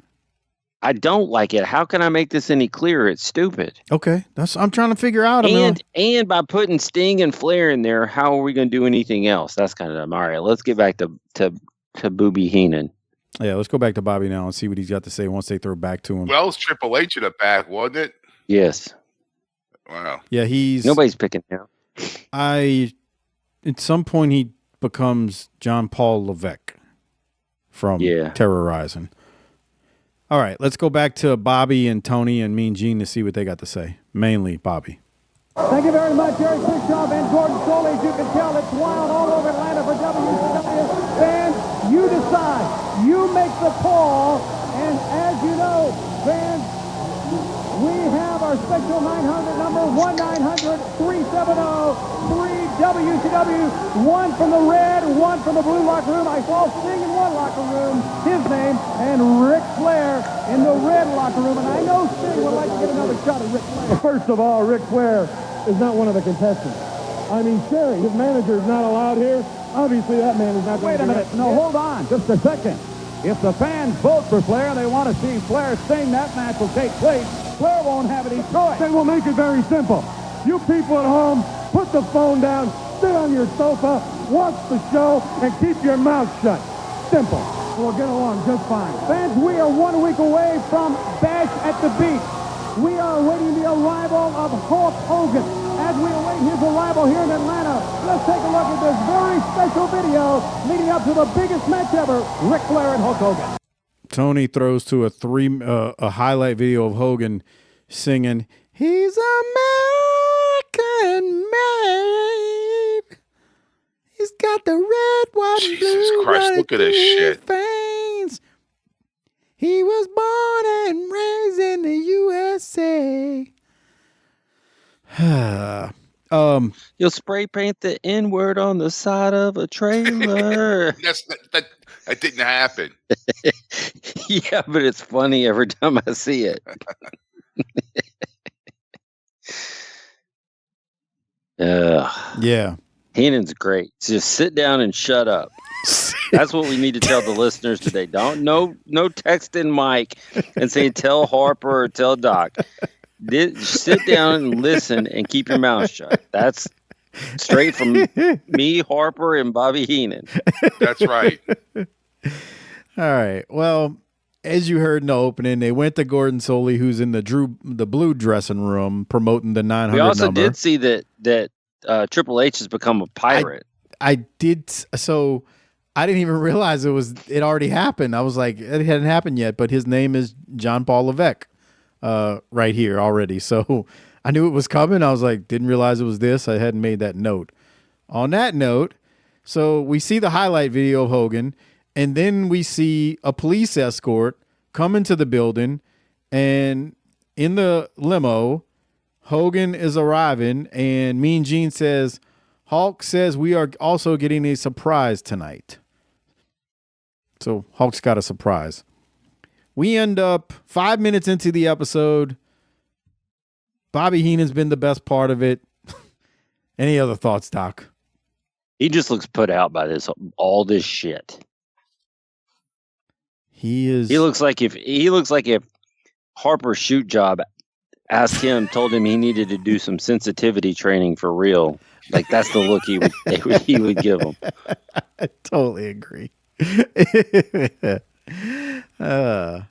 I don't like it. How can I make this any clearer? It's stupid. Okay, I'm trying to figure out. And by putting Sting and Flair in there, how are we going to do anything else? That's kind of dumb. All right, let's get back to Booby Heenan. Yeah, let's go back to Bobby now and see what he's got to say once they throw it back to him. Well, it's Triple H in the back, wasn't it? Yes. Wow. Yeah, nobody's picking him. At some point he becomes John Paul Levesque from Terrorizing. All right, let's go back to Bobby and Tony and Mean Gene to see what they got to say. Mainly Bobby. Thank you very much, Eric Bischoff and Gordon Soley. As you can tell, it's wild all over Atlanta for WCW. Fans, you decide. You make the call. And as you know, fans, we have our special 900 number, 1-900-370-3WCW. One from the red, one from the blue locker room. I saw Sting in one locker room, his name, and Ric Flair in the red locker room. And I know Sting would like to get another shot at Ric Flair. First of all, Ric Flair is not one of the contestants. I mean, Sherri, his manager is not allowed here. Obviously, that man is not going to. Wait a minute. No, hold on. Just a second. If the fans vote for Flair and they want to see Flair Sting, that match will take place. Flair won't have any choice. Then we'll make it very simple. You people at home, put the phone down, sit on your sofa, watch the show, and keep your mouth shut. Simple. We'll get along just fine. Fans, we are 1 week away from Bash at the Beach. We are awaiting the arrival of HAUK Hogan. As we await his arrival here in Atlanta, let's take a look at this very special video leading up to the biggest match ever, Ric Flair and HAUK Hogan. Tony throws to a highlight video of Hogan singing, "He's American made. He's got the red, white, and blue. Jesus Christ, look at this shit. Veins. He was born and raised in the USA." You'll spray paint the N-word on the side of a trailer. That didn't happen. Yeah, but it's funny every time I see it. Yeah. Heenan's great. Just sit down and shut up. That's what we need to tell the listeners today. No texting Mike and saying tell Harper or tell Doc. Sit down and listen and keep your mouth shut. That's straight from me, Harper, and Bobby Heenan. That's right. All right. Well, as you heard in the opening, they went to Gordon Soley, who's in the blue dressing room promoting the 900 We also number. did see that Triple H has become a pirate. I did. So I didn't even realize it already happened. I was like, it hadn't happened yet, but his name is John Paul Levesque right here already. So I knew it was coming. I was like, didn't realize it was this. I hadn't made that note. On that note, so we see the highlight video of Hogan, and then we see a police escort come into the building, and in the limo, Hogan is arriving, and Mean Gene says, HAUK says we are also getting a surprise tonight. So HAUK's got a surprise. We end up 5 minutes into the episode. Bobby Heenan's been the best part of it. Any other thoughts, Doc? He just looks put out by all this shit. He looks like if Harper's shoot job told him he needed to do some sensitivity training for real. Like that's the look he would give him. I totally agree. All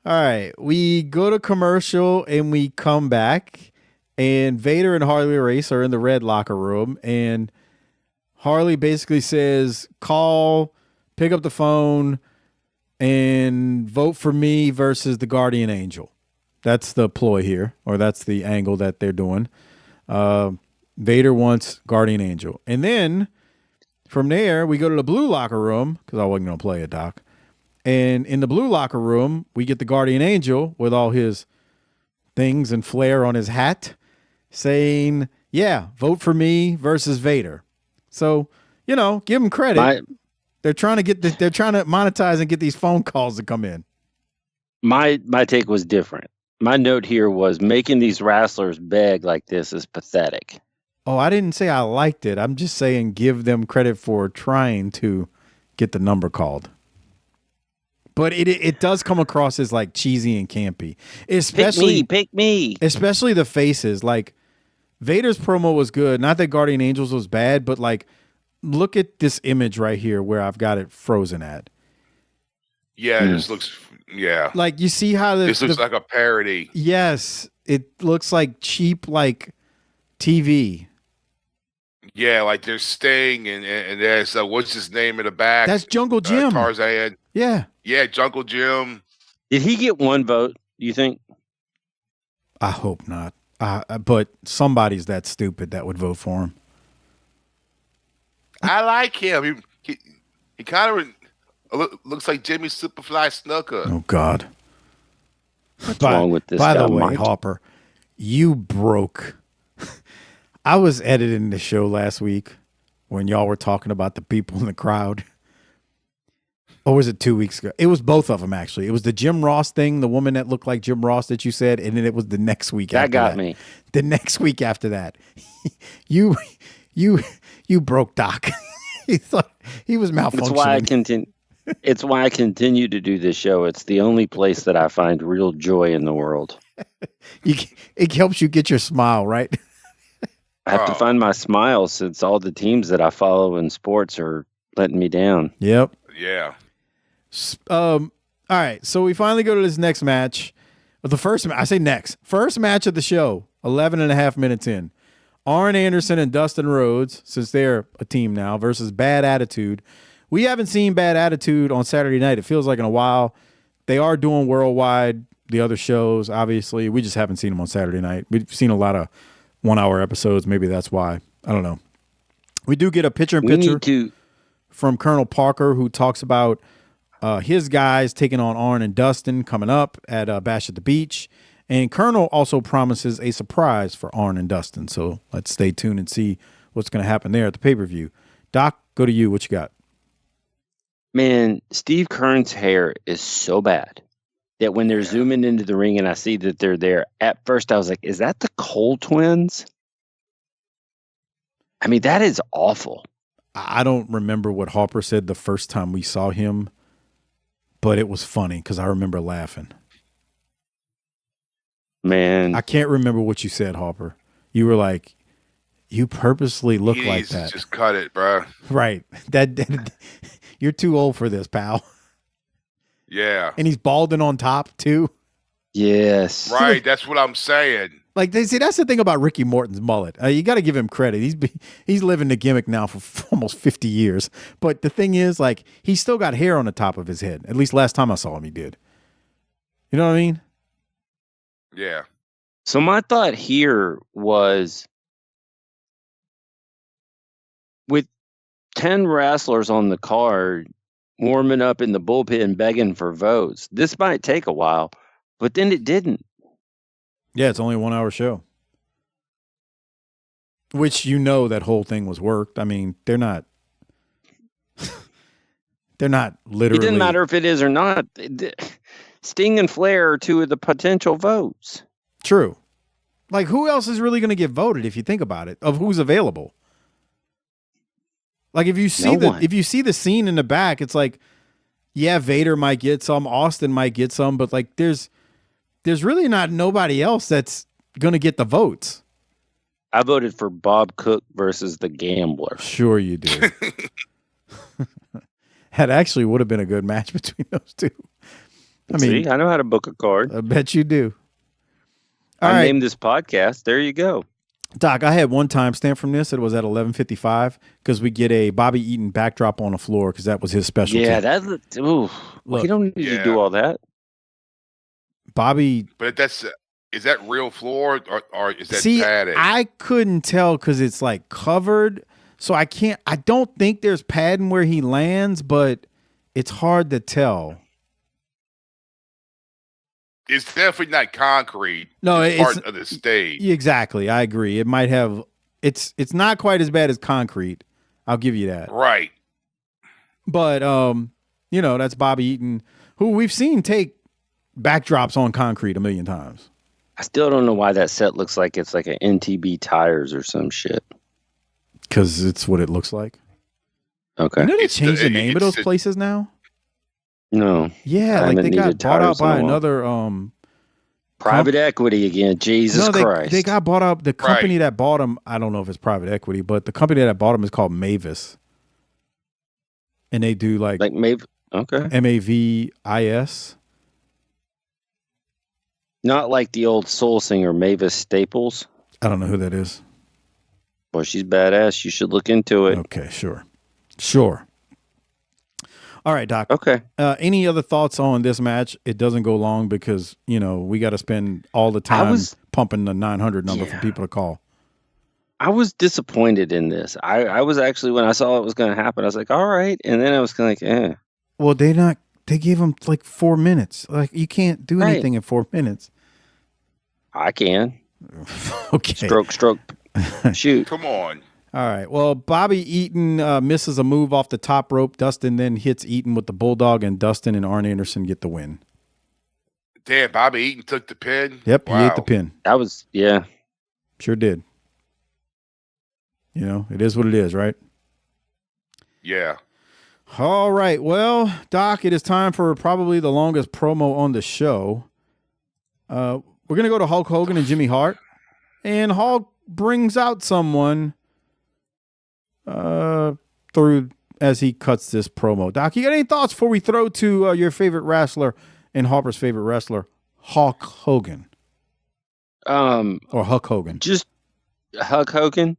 right, we go to commercial and we come back, and Vader and Harley Race are in the red locker room, and Harley basically says, pick up the phone, and vote for me versus the Guardian Angel. That's the ploy here, or that's the angle that they're doing. Vader wants Guardian Angel. And then from there, we go to the blue locker room, because I wasn't going to play it, Doc. And in the blue locker room, we get the Guardian Angel with all his things and Flair on his hat saying, yeah, vote for me versus Vader. So, give them credit. They're trying to monetize and get these phone calls to come in. My take was different. My note here was making these wrestlers beg like this is pathetic. Oh, I didn't say I liked it. I'm just saying give them credit for trying to get the number called. But it does come across as like cheesy and campy. Especially pick me. Especially the faces. Like Vader's promo was good. Not that Guardian Angels was bad, but like look at this image right here where I've got it frozen at. Yeah, this looks like you see how this looks like a parody. Yes, it looks like cheap like TV. Yeah, like there's Sting and there's what's his name in the back? That's Jungle Jim. Tarzan. Yeah, Jungle Jim. Did he get one vote? You think? I hope not. But somebody's that stupid that would vote for him. I like him. He kind of looks like Jimmy Superfly Snooker. Oh God. What's wrong with this guy? By the way, Harper, you broke. I was editing the show last week when y'all were talking about the people in the crowd. Or was it 2 weeks ago? It was both of them, actually. It was the Jim Ross thing, the woman that looked like Jim Ross that you said, and then it was the next week after that. That got me. The next week after that. You broke Doc. He thought he was malfunctioning. It's why I continue to do this show. It's the only place that I find real joy in the world. It helps you get your smile, right? I have to find my smile since all the teams that I follow in sports are letting me down. Yep. Yeah. All right. So we finally go to this next match. First match of the show, 11 and a half minutes in. Arn Anderson and Dustin Rhodes, since they're a team now, versus Bad Attitude. We haven't seen Bad Attitude on Saturday night. It feels like in a while. They are doing worldwide, the other shows, obviously. We just haven't seen them on Saturday night. We've seen a lot of 1 hour episodes. Maybe that's why. I don't know. We do get a picture-in-picture from Colonel Parker, who talks about his guys taking on Arn and Dustin coming up at Bash at the Beach. And Colonel also promises a surprise for Arn and Dustin. So let's stay tuned and see what's going to happen there at the pay-per-view. Doc, go to you. What you got? Man, Steve Kern's hair is so bad that when they're zooming into the ring and I see that they're there, at first I was like, is that the Cole twins? I mean, that is awful. I don't remember what Harper said the first time we saw him, but it was funny because I remember laughing. Man, I can't remember what you said, Harper. You were like, you purposely look like that. Just cut it, bro. Right. That you're too old for this, pal. Yeah. And he's balding on top too. yes. Right. That's what I'm saying. Like they see, that's the thing about Ricky Morton's mullet. You got to give him credit. He's living the gimmick now for almost 50 years. But the thing is, like, he's still got hair on the top of his head. At least last time I saw him, he did. You know what I mean? Yeah. So my thought here was, with 10 wrestlers on the card warming up in the bullpen begging for votes, this might take a while, but then it didn't. Yeah, it's only a 1 hour show. Which, you know, that whole thing was worked. I mean, they're not literally. It didn't matter if it is or not. Sting and Flair are two of the potential votes. True. Like, who else is really going to get voted if you think about it, of who's available? Like, if you see the scene in the back, it's like, yeah, Vader might get some, Austin might get some, but like there's really not nobody else that's going to get the votes. I voted for Bob Cook versus the Gambler. Sure you did. That actually would have been a good match between those two. I mean, see, I know how to book a card. I bet you do. I named this podcast. There you go. Doc, I had one timestamp from this. It was at 11:55 because we get a Bobby Eaton backdrop on the floor because that was his specialty. Yeah, you don't need to do all that. Bobby, but is that real floor or is that see, padded? I couldn't tell because it's like covered, so I don't think there's padding where he lands, but it's hard to tell. It's definitely not concrete. No, it's it's part of the stage. Exactly, I agree. It might have. It's not quite as bad as concrete. I'll give you that. Right. But that's Bobby Eaton, who we've seen take backdrops on concrete a million times. I still don't know why that set looks like it's like an NTB tires or some shit. Because it's what it looks like. Okay. You know they changed the name of those places now? No. Yeah, like they got bought out by another private equity again. Jesus Christ. They got bought out. The company that bought them, I don't know if it's private equity, but the company that bought them is called Mavis. And they do like Mavis. Okay. MAVIS. Not like the old soul singer Mavis Staples. I don't know who that is. Well, she's badass. You should look into it. Okay, sure. All right, Doc. Okay. Any other thoughts on this match? It doesn't go long because, we got to spend all the time pumping the 900 number for people to call. I was disappointed in this. I was actually, when I saw it was going to happen, I was like, all right. And then I was kind of like, eh. Well, they gave him like 4 minutes. Like, you can't do anything in 4 minutes. I can. Okay. Stroke. Shoot. Come on. All right. Well, Bobby Eaton misses a move off the top rope. Dustin then hits Eaton with the Bulldog, and Dustin and Arn Anderson get the win. Damn, Bobby Eaton took the pin? Yep, He ate the pin. That was, yeah. Sure did. It is what it is, right? Yeah. All right. Well, Doc, it is time for probably the longest promo on the show. We're going to go to HAUK Hogan and Jimmy Hart. And HAUK brings out someone through as he cuts this promo. Doc, you got any thoughts before we throw to your favorite wrestler and Harper's favorite wrestler, HAUK Hogan? Or HUK Hogan. Just HUK Hogan.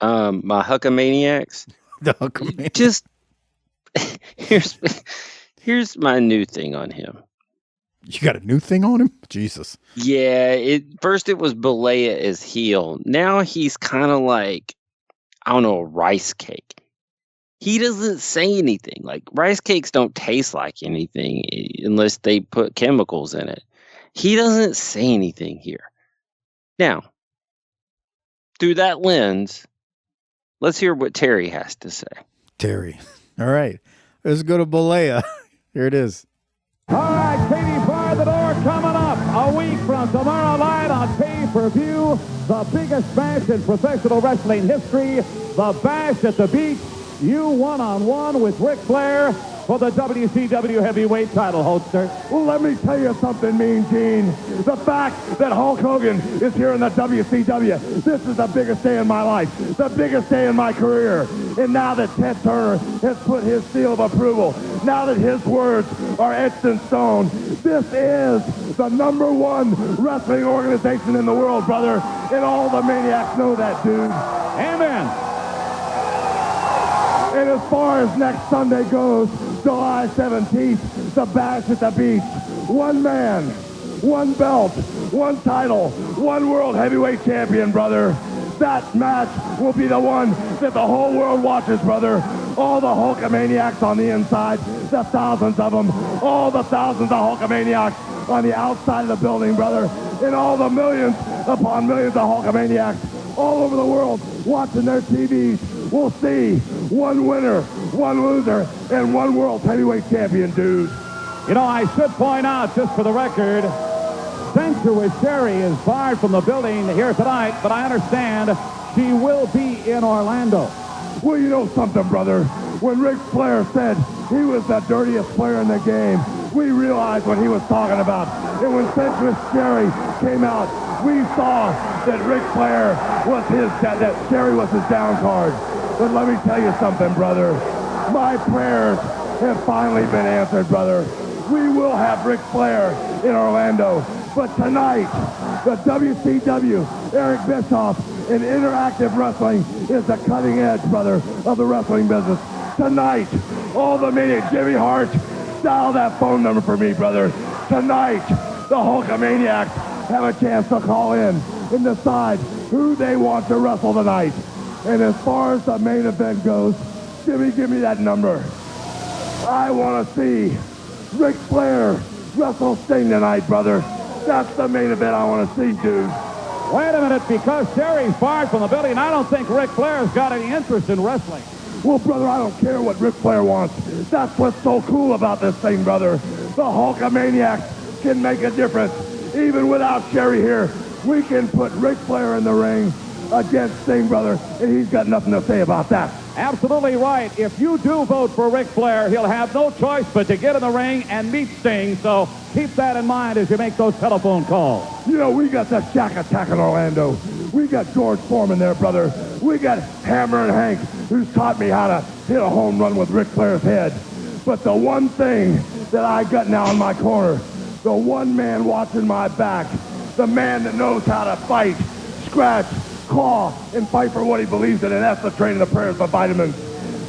My Huckamaniacs. The Huckamaniacs. Just here's my new thing on him. You got a new thing on him? Jesus. Yeah, first it was Balea as heel. Now he's kind of like, I don't know, a rice cake. He doesn't say anything. Like, rice cakes don't taste like anything unless they put chemicals in it. He doesn't say anything here. Now, through that lens, let's hear what Terry has to say. Terry. All right. Let's go to Balea. Here it is. All right, Katie, bar the door coming up a week from tomorrow night on pay-per-view. pay-per-view, the biggest bash in professional wrestling history, the Bash at the Beach. You one-on-one with Ric Flair for the WCW heavyweight title, Hulkster. Well, let me tell you something, Mean Gene. The fact that Hulk Hogan is here in the WCW, this is the biggest day in my life, the biggest day in my career. And now that Ted Turner has put his seal of approval, now that his words are etched in stone, this is the #1 wrestling organization in the world, brother. And all the maniacs know that, dude. Amen. And as far as next Sunday goes, July 17th, the Bash at the Beach. One man, one belt, one title, one world heavyweight champion, brother. That match will be the one that the whole world watches, brother. All the Hulkamaniacs on the inside, the thousands of them, all the thousands of Hulkamaniacs on the outside of the building, brother, and all the millions upon millions of Hulkamaniacs all over the world watching their TVs will see one winner, one loser, and one world heavyweight champion, dude. You know, I should point out, just for the record, Sensuous Sherri is barred from the building here tonight, but I understand she will be in Orlando. Well, you know something, brother? When Ric Flair said he was the dirtiest player in the game, we realized what he was talking about. And when Sensuous Sherri came out, we saw that Ric Flair was that Sherri was his down card. But let me tell you something, brother. My prayers have finally been answered, brother. We will have Ric Flair in Orlando. But tonight, the WCW, Eric Bischoff, in interactive wrestling is the cutting edge, brother, of the wrestling business. Tonight, all the maniacs, Jimmy Hart, dial that phone number for me, brother. Tonight, the Hulkamaniacs have a chance to call in and decide who they want to wrestle tonight. And as far as the main event goes, Jimmy, give me that number. I want to see Ric Flair wrestle Sting tonight, brother. That's the main event I want to see, dude. Wait a minute, because Sherri's barred from the building, I don't think Ric Flair's got any interest in wrestling. Well, brother, I don't care what Ric Flair wants. That's what's so cool about this thing, brother. The Hulkamaniacs can make a difference. Even without Sherri here, we can put Ric Flair in the ring against Sting, brother, and he's got nothing to say about that. Absolutely right. If you do vote for Ric Flair, he'll have no choice but to get in the ring and meet Sting, so keep that in mind as you make those telephone calls. You know, we got the Shack Attack in Orlando. We got George Foreman there, brother. We got Hammer and Hank, who's taught me how to hit a home run with Ric Flair's head. But the one thing that I got now in my corner, the one man watching my back, the man that knows how to fight, scratch, claw, and fight for what he believes in, and that's the training, the prayers, the vitamins.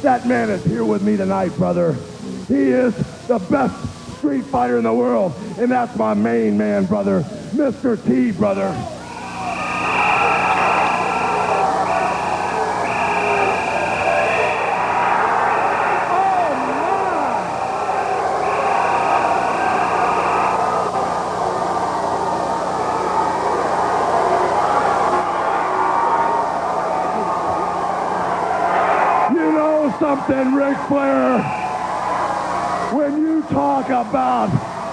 That man is here with me tonight, brother. He is the best street fighter in the world, and that's my main man, brother, Mr. T, brother. Something, Ric Flair, when you talk about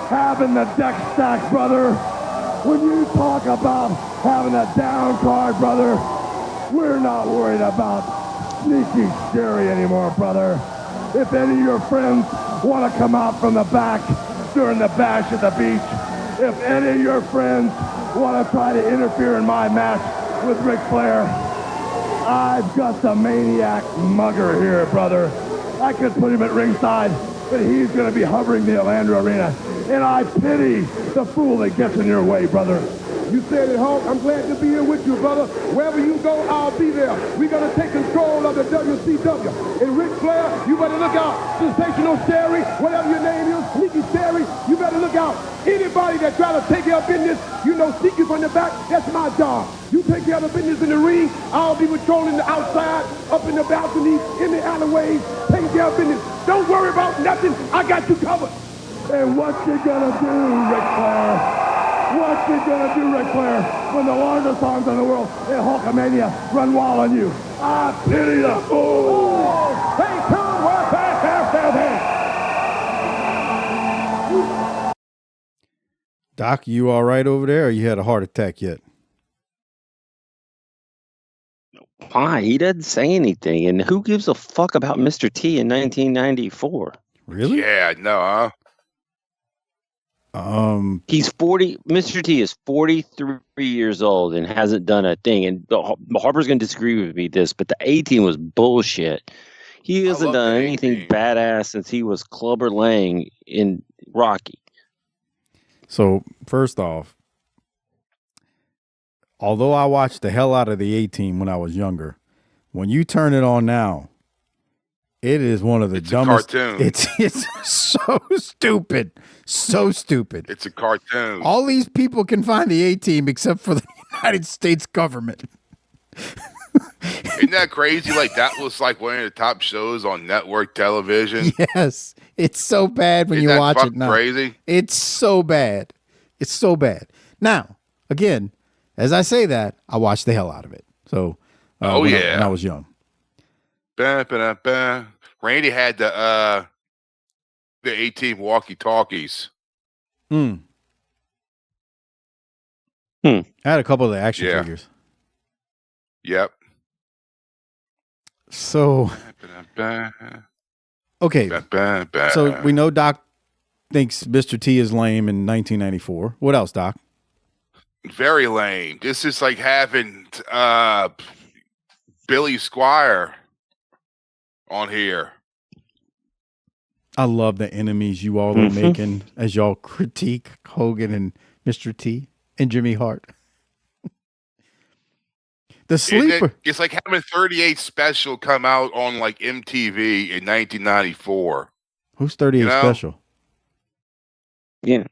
having the deck stacked, brother, when you talk about having a down card, brother, we're not worried about sneaky Sherri anymore, brother. If any of your friends want to come out from the back during the Bash at the Beach, if any of your friends want to try to interfere in my match with Ric Flair, I've got the maniac mugger here, brother. I could put him at ringside, but he's going to be hovering the Orlando Arena. And I pity the fool that gets in your way, brother. You said it, Hulk. I'm glad to be here with you, brother. Wherever you go, I'll be there. We're going to take control of the WCW. And Ric Flair, you better look out. Sensational Sherri, whatever your name is, Sneaky Sherri, you better look out. Anybody that try to take care of business, you know, sneaky from the back, that's my job. You take care of the business in the ring, I'll be patrolling the outside, up in the balconies, in the alleyways, taking care of business. Don't worry about nothing. I got you covered. And what you gonna do, Ric Flair? What you gonna do, Ric Flair, when the largest arms in the world in Hulkamania run wild on you? I pity the fool! Oh, stay tuned, we're back after this. Doc, you all right over there, or you had a heart attack yet? Why? He doesn't say anything. And who gives a fuck about Mr. T in 1994? Really? Yeah, no, He's 40. Mr. T is 43 years old and hasn't done a thing. And Harper's going to disagree with me this, but the A-Team was bullshit. He hasn't done anything badass since he was Clubber Lang in Rocky. So, first off, although I watched the hell out of the A-Team when I was younger, when you turn it on now, it is one of the dumbest. It's a cartoon. It's so stupid. So stupid. It's a cartoon. All these people can find the A-Team except for the United States government. Isn't that crazy? Like, that was like one of the top shows on network television. Yes. It's so bad when Isn't you that watch it fucking now. crazy? It's so bad. It's so bad. Now, again, as I say that, I watched the hell out of it. So, when I was young. Randy had the A-Team walkie-talkies. I had a couple of the action figures. Yep. So, okay. So we know Doc thinks Mr. T is lame in 1994. What else, Doc? Very lame. This is like having Billy Squire on here. I love the enemies you all are making as y'all critique Hogan and Mr. T and Jimmy Hart. The sleeper. It's like having 38 Special come out on like MTV in 1994. Who's 38 Special? Yeah.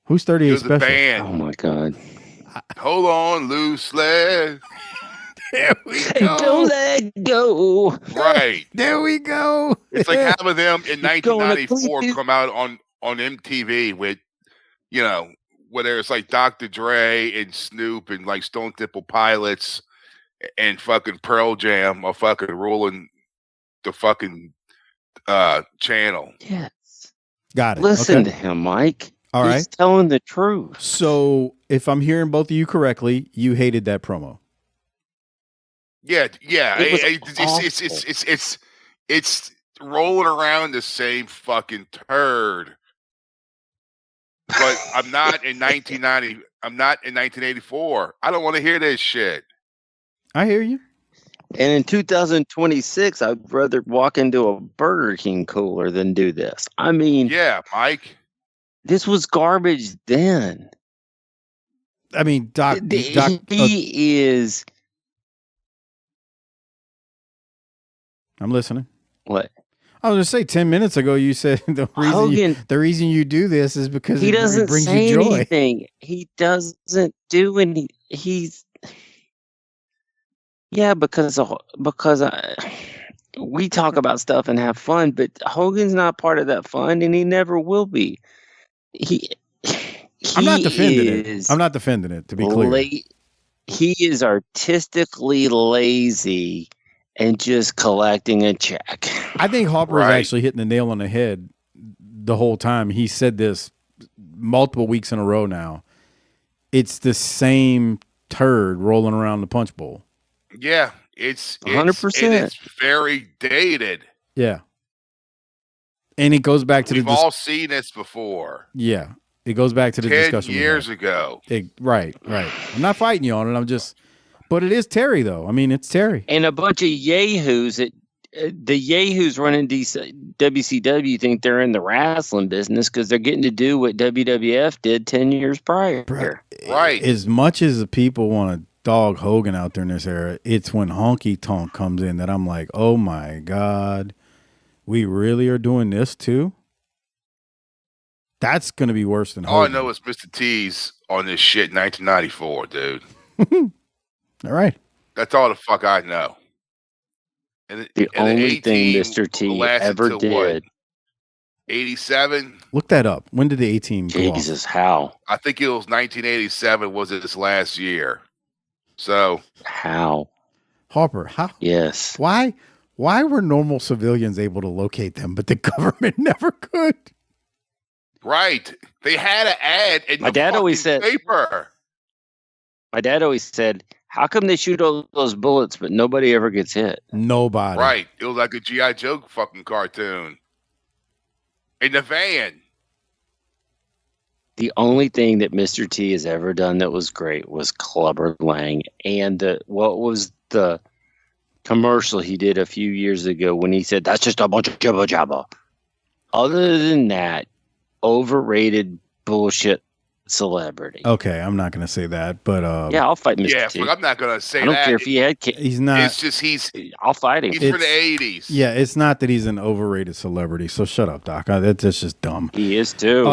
Who's 38 Special? Band. Oh my God. Hold on, loose leg. There we go. Don't let go. Right. There we go. It's like having them in 1994 come out on MTV with, whether it's like Dr. Dre and Snoop and like Stone Temple Pilots and fucking Pearl Jam are fucking ruling the fucking channel. Yes. Got it. Listen to him, Mike. All He's right. telling the truth. So if I'm hearing both of you correctly, you hated that promo. Yeah. It It's rolling around the same fucking turd. But I'm not in 1990. I'm not in 1984. I don't want to hear this shit. I hear you. And in 2026, I'd rather walk into a Burger King cooler than do this. I mean, Yeah, Mike. this was garbage then. I mean, Doc. He is. I'm listening. What? I was going to say 10 minutes ago, you said the reason you do this is because He it doesn't brings say you joy. anything. He doesn't do any. Because we talk about stuff and have fun, but Hogan's not part of that fun, and he never will be. I'm not defending it. I'm not defending it, to be clear. He is artistically lazy and just collecting a check. I think Harper is actually hitting the nail on the head the whole time. He said this multiple weeks in a row now. It's the same turd rolling around the punch bowl. Yeah, it's 100%. It's very dated. Yeah. And it goes back to We've all seen this before. Yeah. It goes back to the 10 discussion. years ago. Right. I'm not fighting you on it. But it is Terry, though. I mean, it's Terry. And a bunch of yahoos the yahoos running WCW think they're in the wrestling business because they're getting to do what WWF did 10 years prior. Right. As much as the people want to dog Hogan out there in this era, it's when Honky Tonk comes in that I'm like, oh my God, we really are doing this too? That's going to be worse than Hogan. All I know is Mr. T's on this shit in 1994, dude. All right. That's all the fuck I know. And The only thing Mr. T lasted ever till did. what, 87? Look that up. When did the A-Team go off? Jesus, how? I think it was 1987 was his last year. So How? Harper, how? Yes. Why were normal civilians able to locate them, but the government never could? right, they had an ad in My the dad always fucking said- paper. My dad always said, How come they shoot all those bullets, but nobody ever gets hit? Nobody. Right. It was like a G.I. Joe fucking cartoon. In the van. The only thing that Mr. T has ever done that was great was Clubber Lang. And what was the commercial he did a few years ago when he said, that's just a bunch of jibba jabba. Other than that, overrated bullshit celebrity. Okay, I'm not going to say that, but yeah, I'll fight Mr. T. Yeah, I'm not going to say that. I don't care if he had he's not. It's just I'll fight him. He's for the 80s. Yeah, it's not that he's an overrated celebrity. So shut up, Doc. That's just dumb. He is too.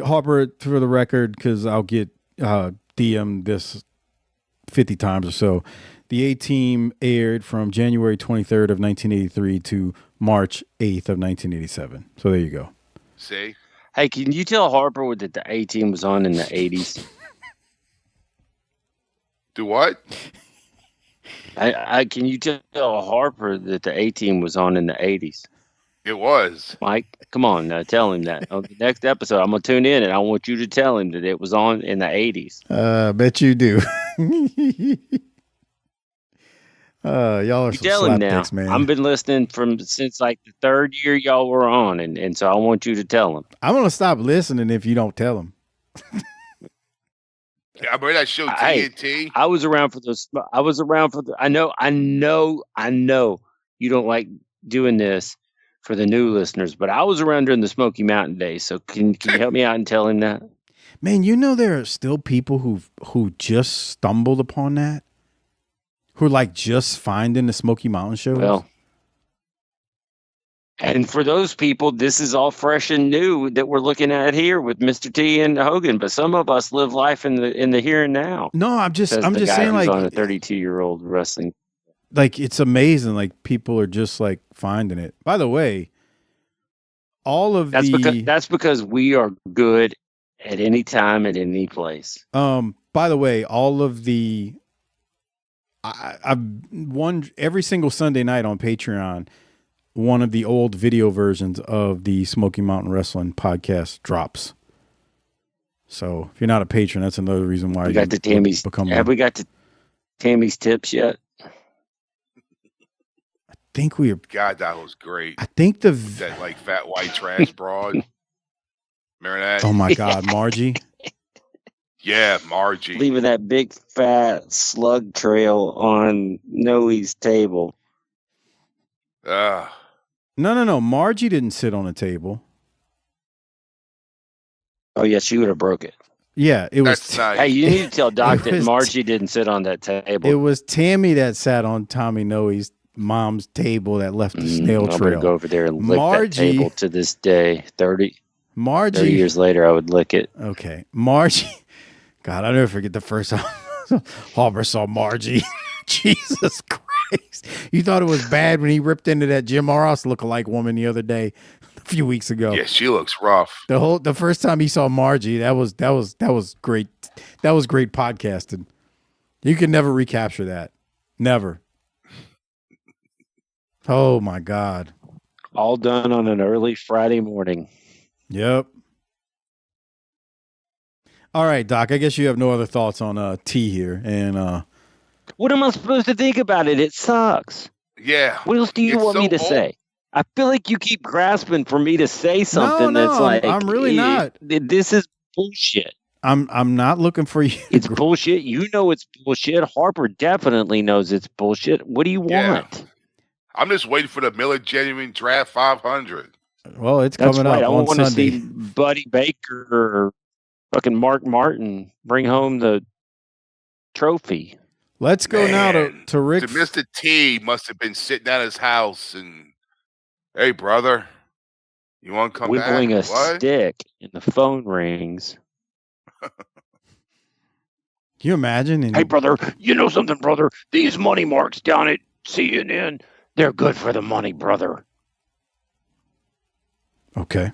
Harper, for the record, because I'll get DM this 50 times or so. The A-Team aired from January 23rd of 1983 to March 8th of 1987. So there you go. See? Hey, can you tell Harper that the A-Team was on in the 80s? Do what? Can you tell Harper that the A-Team was on in the 80s? It was. Mike, come on, tell him that. On the next episode, I'm going to tune in, and I want you to tell him that it was on in the 80s. Bet you do. Y'all are some slapdicks, man. I've been listening since like the third year y'all were on, and so I want you to tell him. I'm going to stop listening if you don't tell him. I remember that show TNT. I was around for those. I know you don't like doing this for the new listeners, but I was around during the Smoky Mountain days. So can you help me out and tell him that? Man, you know there are still people who just stumbled upon that, who are like just finding the Smoky Mountain shows. Well, and for those people, this is all fresh and new that we're looking at here with Mr. T and Hogan. But some of us live life in the here and now. No, I'm just saying, like, on a 32-year-old wrestling. Like, it's amazing. Like, people are just like finding it. By the way, that's because we are good at any time, at any place. By the way, all of the I've won every single Sunday night on Patreon. One of the old video versions of the Smoky Mountain Wrestling podcast drops. So if you're not a patron, that's another reason why we got to Tammy's. Have we got to Tammy's tips yet? I think we. God, that was great. I think that like fat white trash broad. Remember that? Oh my God, Margie. Yeah, Margie. Leaving that big fat slug trail on Noe's table. No. Margie didn't sit on a table. Oh, yeah, she would have broke it. Yeah, it was. Nice. Hey, you need to tell Doc that Margie didn't sit on that table. It was Tammy that sat on Tommy Noe's mom's table that left the snail trail. I'm going to go over there and lick that table to this day. 30 years later, I would lick it. Okay. Margie. God, I'll never forget the first time Harper saw Margie. Jesus Christ. You thought it was bad when he ripped into that Jim Ross lookalike woman the other day, a few weeks ago. Yeah, she looks rough. The first time he saw Margie, that was great. That was great podcasting. You can never recapture that. Never. Oh my God. All done on an early Friday morning. Yep. All right, Doc, I guess you have no other thoughts on T here. And what am I supposed to think about it? It sucks. Yeah. What else do you want me to say? I feel like you keep grasping for me to say something that's like, I'm really not. This is bullshit. I'm not looking for you. It's bullshit. You know it's bullshit. Harper definitely knows it's bullshit. What do you want? I'm just waiting for the Miller Genuine Draft 500. Well, it's coming up I on want to Sunday. see Buddy Baker or fucking Mark Martin bring home the trophy. Let's go now to Rick. Mr. T must have been sitting at his house and, hey, brother, you want to come back? Wiggling a stick and the phone rings. Can you imagine? Hey, brother, you know something, brother? These money marks down at CNN, they're good for the money, brother. Okay.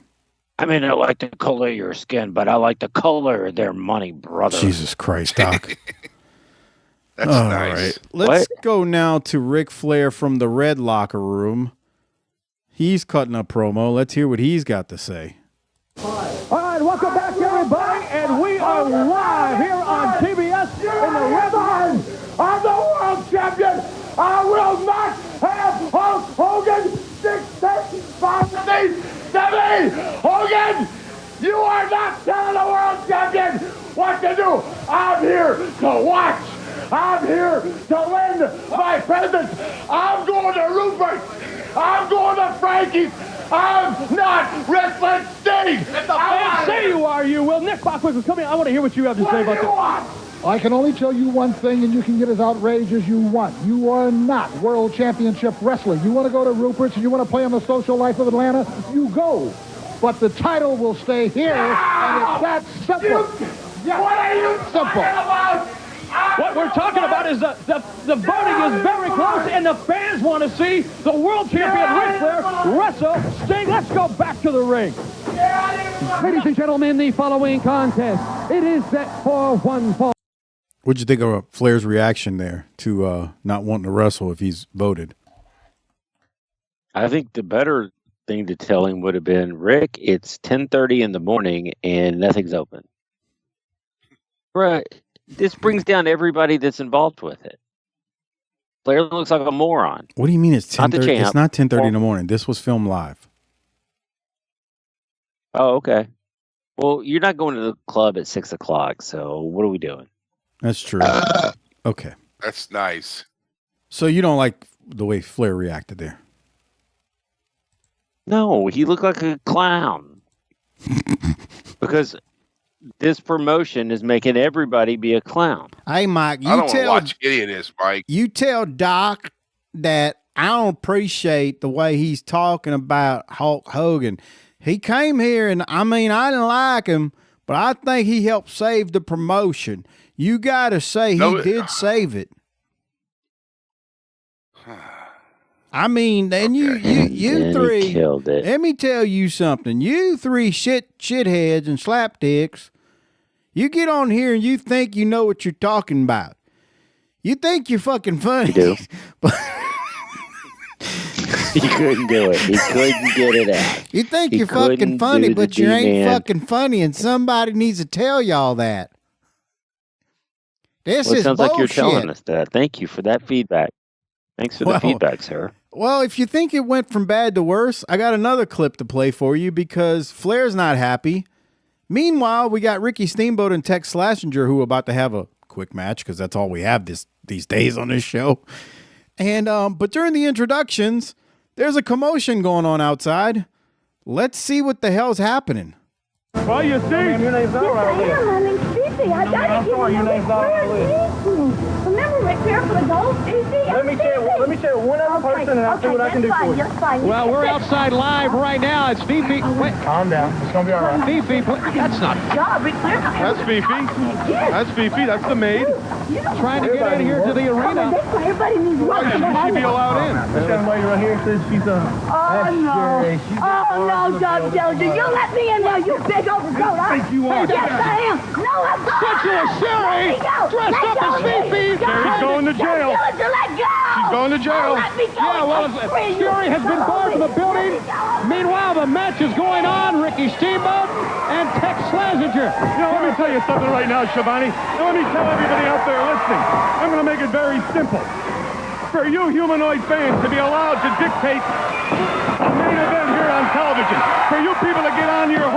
I mean, I like the color of your skin, but I like the color of their money, brother. Jesus Christ, Doc. That's All nice. right. Let's go now to Ric Flair from the Red Locker Room. He's cutting a promo. Let's hear what he's got to say. All right, welcome back, everybody, and we are live here on TBS in the Red Line. I'm here to lend my presence. I'm going to Rupert's. I'm going to Frankie's. I'm not wrestling Steve. If the fans say you are, you will. Nick Bockwinkel is coming. I want to hear what you have to say about this. I can only tell you one thing, and you can get as outraged as you want. You are not World Championship Wrestling. You want to go to Rupert's and you want to play on the social life of Atlanta, you go. But the title will stay here, and it's that simple. What are you Simple. about? What we're talking about is the voting is very close, and the fans want to see the world champion Ric Flair wrestle Sting. Let's go back to the ring. Ladies and gentlemen, the following contest, it is set for one fall. What'd you think of Flair's reaction there to not wanting to wrestle if he's voted? I think the better thing to tell him would have been, Rick, it's 10:30 in the morning and nothing's open. Right. This brings down everybody that's involved with it. Flair looks like a moron. What do you mean it's Not the 10:30? champ. It's not 10:30 in the morning. This was filmed live. Oh, okay. Well, you're not going to the club at 6 o'clock, so what are we doing? That's true. Okay. That's nice. So you don't like the way Flair reacted there? No, he looked like a clown. Because this promotion is making everybody be a clown. Hey, Mike, I don't want to watch any of this, Mike. You tell Doc that I don't appreciate the way he's talking about HAUK Hogan. He came here, and I mean, I didn't like him, but I think he helped save the promotion. You got to say he did save it. I mean, and you three killed it. Let me tell you something. You three shitheads and slapdicks, you get on here and you think you know what you're talking about. You think you're fucking funny. You do. He couldn't do it. He couldn't get it out. You think He you're fucking couldn't funny, do the but you ain't D-man. fucking funny, and somebody needs to tell y'all that. This Well, it is sounds bullshit. like you're telling us that. Thank you for that feedback. Thanks for the feedback, sir. Well, if you think it went from bad to worse, I got another clip to play for you because Flair's not happy. Meanwhile, we got Ricky Steamboat and Tex Slazenger who are about to have a quick match because that's all we have these days on this show. And but during the introductions, there's a commotion going on outside. Let's see what the hell's happening. Well, you see, your name's not I am. My name's Fifi. I gotta give you your name's not on the list. Remember Ric Flair for the gold? Fifi. Let me share one other person, and I'll see what I can do for you. That's fine. Well, we're outside live right now. It's Fifi. Wait, Calm down. It's gonna be all right. Fifi, that's not God, Ric Flair. That's Fifi. That's Fifi. That's the maid. trying to get in here to the arena. Everybody needs Why work. should she be allowed in? This young lady right here says she's a... Oh, no, Doug Dillinger. You let me in there, you big overcoat. I think you are. Yes, I am. No, I'm not. Sexual Sherri, dressed up as Fifi. Sherri's going to jail. Let go. She's going to jail. Let me go. Yeah, well, Sherri has been barred from the building. Meanwhile, the match is going on. Ricky Steamboat and Tex Slazenger. You know, let me tell you something right now, Schiavone. And let me tell everybody out there listening. I'm going to make it very simple. For you humanoid fans to be allowed to dictate the main event here on television. For you people to get on your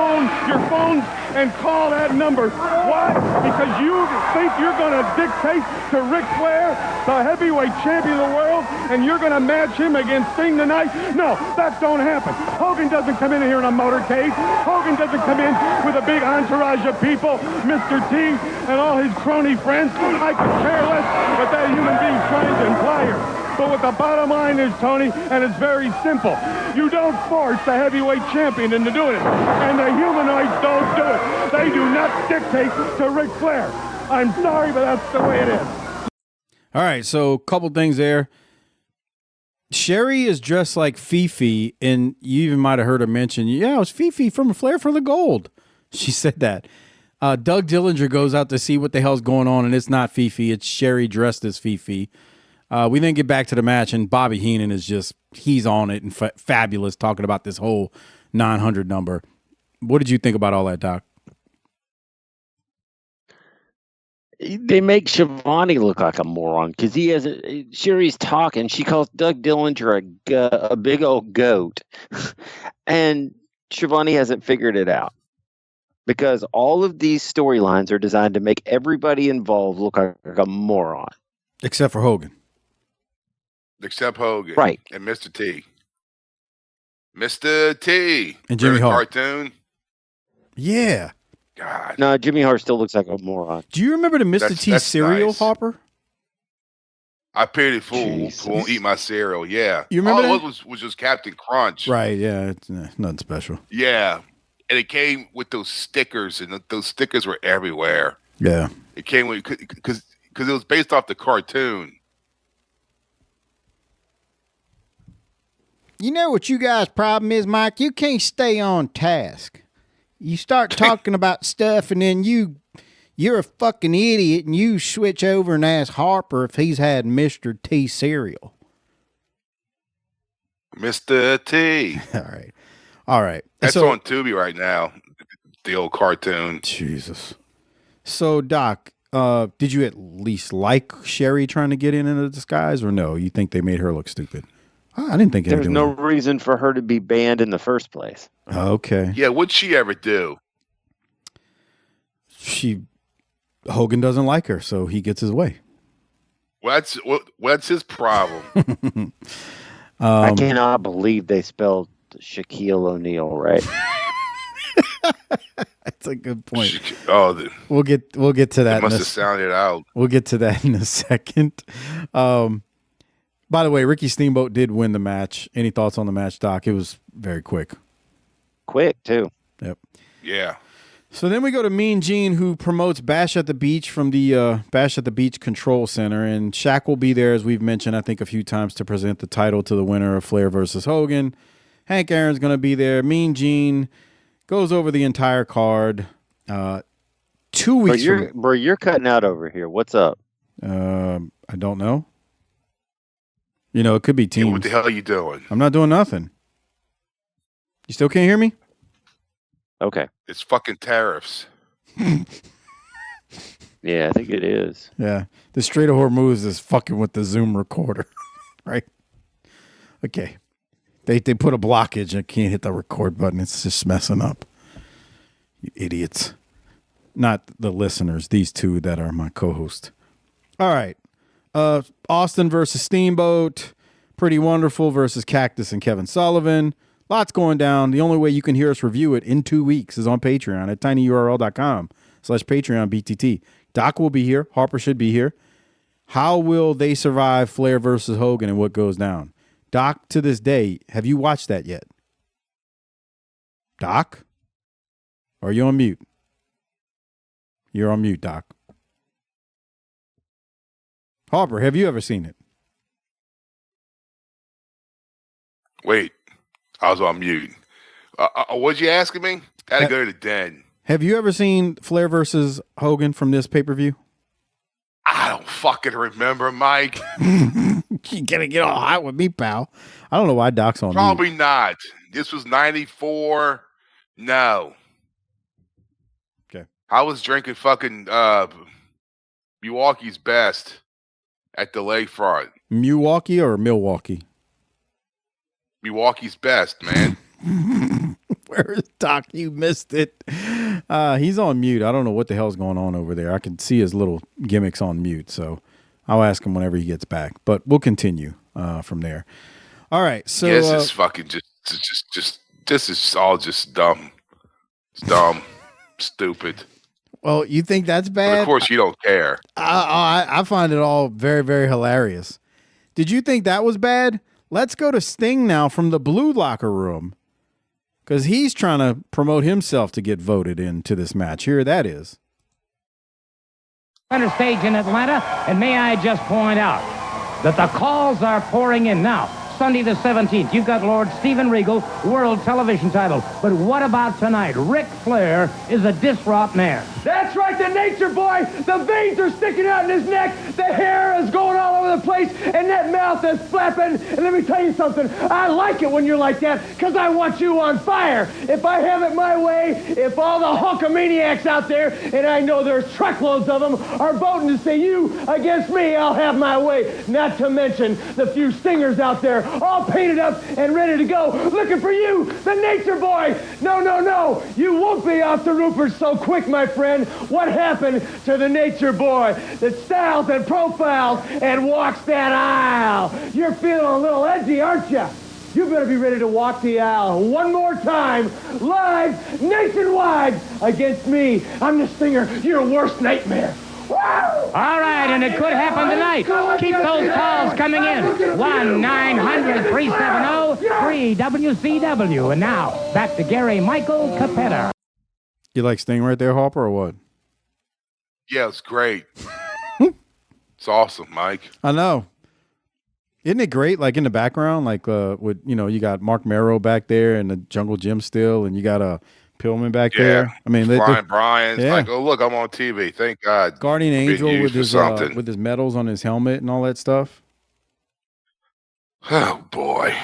phones and call that number. Why? Because you think you're going to dictate to Ric Flair, the heavyweight champion of the world, and you're going to match him against Sting tonight? No, that don't happen. Hogan doesn't come in here in a motorcade. Hogan doesn't come in with a big entourage of people, Mr. T and all his crony friends. I could care less what that human being's trying to imply here. But what the bottom line is, Tony, and it's very simple, you don't force the heavyweight champion into doing it. And the humanoids don't do it. They do not dictate to Ric Flair. I'm sorry, but that's the way it is. All right, so a couple things there. Sherri is dressed like Fifi, and you even might have heard her mention, yeah, it was Fifi from Flair for the Gold. She said that. Doug Dillinger goes out to see what the hell's going on, and it's not Fifi. It's Sherri dressed as Fifi. We then get back to the match, and Bobby Heenan is just, he's on it and fabulous talking about this whole 900 number. What did you think about all that, Doc? They make Schiavone look like a moron because he has Sherri's talking. She calls Doug Dillinger a big old goat, and Schiavone hasn't figured it out because all of these storylines are designed to make everybody involved look like a moron. Except for Hogan. Except Hogan. Right. And Mr. T. Mr. T. And Jimmy Hart. Cartoon. Yeah. God. No, Jimmy Hart still looks like a moron. Do you remember the Mr. T cereal, nice. Harper? I pity fool who won't eat my cereal. Yeah. You remember All that? it was just Captain Crunch. Right, yeah. It's nothing special. Yeah. And it came with those stickers, and those stickers were everywhere. Yeah. It came with, because it was based off the cartoon. You know what you guys' problem is, Mike? You can't stay on task. You start talking about stuff, and then you're a fucking idiot, and you switch over and ask Harper if he's had Mr. T cereal. Mr. T. All right. That's on Tubi right now. The old cartoon. Jesus. So, Doc, did you at least like Sherri trying to get in a disguise, or no? You think they made her look stupid? I didn't think there's no reason for her to be banned in the first place. Okay. Yeah, what'd she ever do? Hogan doesn't like her, so he gets his way. What's his problem? I cannot believe they spelled Shaquille O'Neal right. That's a good point. We'll get to that. It must have sounded out. We'll get to that in a second. By the way, Ricky Steamboat did win the match. Any thoughts on the match, Doc? It was very quick. Quick, too. Yep. Yeah. So then we go to Mean Gene, who promotes Bash at the Beach from the Bash at the Beach Control Center. And Shaq will be there, as we've mentioned, I think, a few times to present the title to the winner of Flair versus Hogan. Hank Aaron's going to be there. Mean Gene goes over the entire card. 2 weeks you're cutting out over here. What's up? I don't know. You know, it could be teams. Yeah, what the hell are you doing? I'm not doing nothing. You still can't hear me? Okay. It's fucking tariffs. Yeah, I think it is. Yeah. The Strait of Hormuz is fucking with the Zoom recorder. Right? Okay. They put a blockage. I can't hit the record button. It's just messing up. You idiots. Not the listeners. These two that are my co-host. All right. Austin versus Steamboat. Pretty Wonderful versus Cactus and Kevin Sullivan. Lots going down. The only way you can hear us review it in 2 weeks is on Patreon at tinyurl.com/PatreonBTT. Doc will be here. Harper should be here. How will they survive Flair versus Hogan and what goes down? Doc, to this day, have you watched that yet? Doc? Are you on mute? You're on mute, Doc. Harper, have you ever seen it? Wait, I was on mute. What'd you asking me? I had to go to the den. Have you ever seen Flair versus Hogan from this pay-per-view? I don't fucking remember, Mike. You gotta get all hot with me, pal. I don't know why Doc's on Probably not. This was 94. No. Okay. I was drinking fucking Milwaukee's Best at the lakefront. Milwaukee or Milwaukee? Milwaukee's Best, man. Where is Doc? You missed it. He's on mute. I don't know what the hell's going on over there. I can see his little gimmicks on mute, so I'll ask him whenever he gets back. But we'll continue from there. All right. So this is fucking just this is all just dumb. It's dumb. Stupid. Well, you think that's bad? But of course, you don't care. I find it all very, very hilarious. Did you think that was bad? Let's go to Sting now from the Blue Locker Room, because he's trying to promote himself to get voted into this match. Here that is. Center stage in Atlanta, and may I just point out that the calls are pouring in now. Sunday the 17th, you've got Lord Steven Regal, world television title. But what about tonight? Ric Flair is a disrupt man. That's right, the nature boy. The veins are sticking out in his neck. The hair is going all over the place. face and that mouth that's flapping. And let me tell you something. I like it when you're like that because I want you on fire. If I have it my way, if all the hulkamaniacs out there, and I know there's truckloads of them, are voting to say you against me, I'll have my way. Not to mention the few stingers out there all painted up and ready to go, looking for you, the nature boy. No, no, no. You won't be off the roofers so quick, my friend. What happened to the nature boy that styles and profiles and walks that aisle? You're feeling a little edgy, aren't you? You better be ready to walk the aisle one more time, live, nationwide, against me. I'm the Stinger, your worst nightmare. Woo! All right, and it could happen tonight. Keep those calls coming in. 1-900-370-3WCW. And now, back to Gary Michael Capetta. You like Sting right there, Harper, or what? Yeah, it's great. It's awesome, Mike. I know. Isn't it great? Like in the background, like with you got Mark Merrow back there and the Jungle Jim still, and you got Pillman back there. I mean, Brian Bryan's like, oh look, I'm on TV. Thank God. Guardian Angel with his medals on his helmet and all that stuff. Oh boy.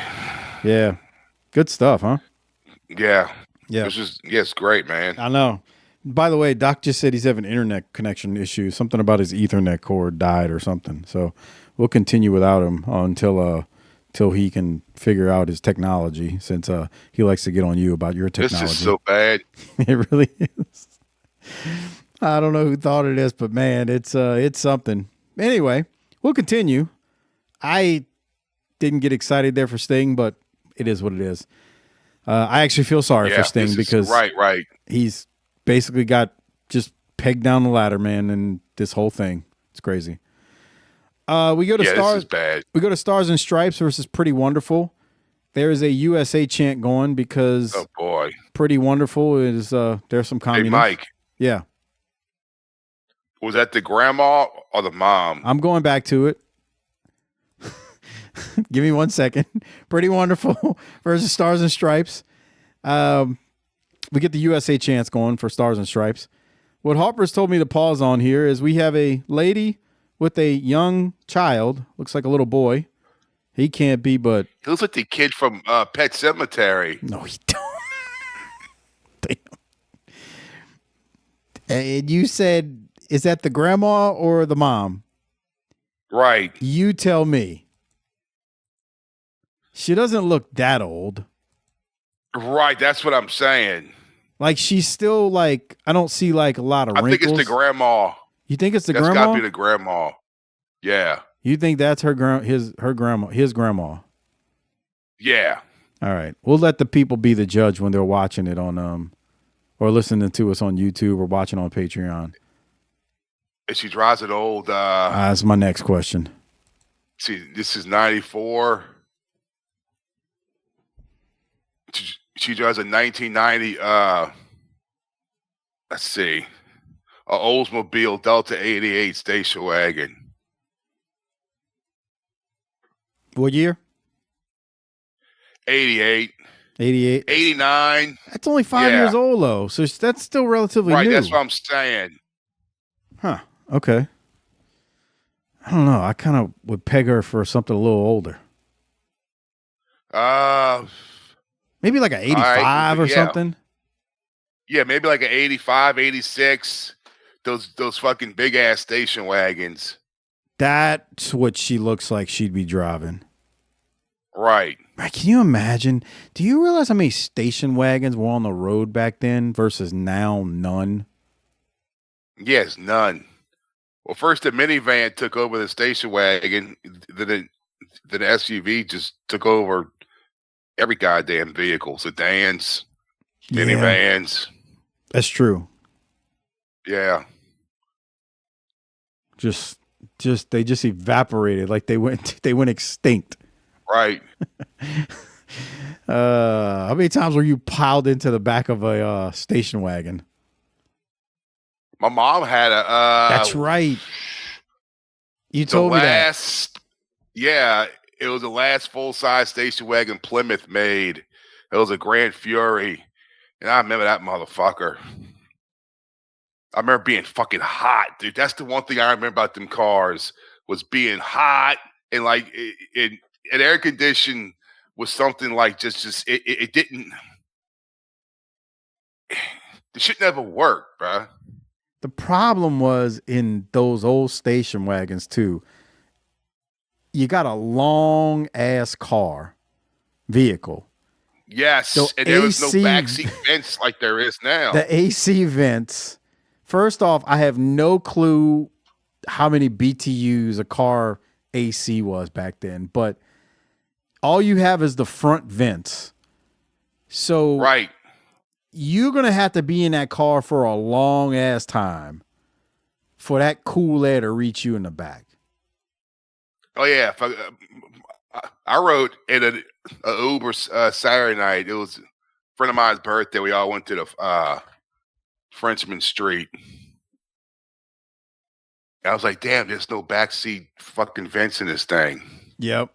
Yeah, good stuff, huh? Yeah. Yeah. It's great, man. I know. By the way, Doc just said he's having internet connection issues. Something about his Ethernet cord died or something. So we'll continue without him until he can figure out his technology, since he likes to get on you about your technology. This is so bad. It really is. I don't know who thought of this, but man, it's something. Anyway, we'll continue. I didn't get excited there for Sting, but it is what it is. I actually feel sorry for Sting because right. He's basically got just pegged down the ladder, man, and this whole thing. It's crazy. We go to Stars. This is bad. We go to Stars and Stripes versus Pretty Wonderful. There is a USA chant going because oh boy, Pretty Wonderful is there's some communists. Hey Mike. Yeah. Was that the grandma or the mom? I'm going back to it. Give me 1 second. Pretty Wonderful versus Stars and Stripes. We get the USA chants going for Stars and Stripes. What Harper's told me to pause on here is we have a lady with a young child. Looks like a little boy. He can't be, but he looks like the kid from Pet Sematary. No, he don't. Damn. And you said, is that the grandma or the mom? Right. You tell me. She doesn't look that old. Right, that's what I'm saying. Like, she's still like, I don't see like a lot of wrinkles. I think it's the grandma. You think it's the That's grandma? That's got to be the grandma. Yeah. You think that's his grandma? Yeah. All right. We'll let the people be the judge when they're watching it on or listening to us on YouTube or watching on Patreon. And she drives an old that's my next question. See, this is 94. She drives a 1990 let's see. A Oldsmobile Delta 88 station wagon. What year? 88. 88. 89. That's only 5 years old, though. So that's still relatively new. Right, that's what I'm saying. Huh. Okay. I don't know. I kind of would peg her for something a little older. Maybe like an 85 or something. Yeah, maybe like an 85, 86. Those fucking big ass station wagons. That's what she looks like she'd be driving. Right. Can you imagine? Do you realize how many station wagons were on the road back then versus now none? Yes, none. Well, first the minivan took over the station wagon. Then the SUV just took over every goddamn vehicle. Sedans, minivans. That's true. Yeah. They just evaporated like they went extinct. Right. How many times were you piled into the back of a station wagon? My mom had a That's right. You told me that. Yeah, it was the last full-size station wagon Plymouth made. It was a Grand Fury. And I remember that motherfucker. I remember being fucking hot, dude. That's the one thing I remember about them cars was being hot and like an air condition was something like just it didn't. It should never work, bro. The problem was in those old station wagons too. You got a long ass vehicle. Yes, So and there was no AC backseat vents like there is now. The AC vents. First off, I have no clue how many BTUs a car AC was back then, but all you have is the front vents. So right, you're gonna have to be in that car for a long ass time for that cool air to reach you in the back. Oh yeah, I rode in a Uber Saturday night. It was a friend of mine's birthday. We all went to the Frenchman Street. I was like, damn, there's no backseat fucking vents in this thing. Yep.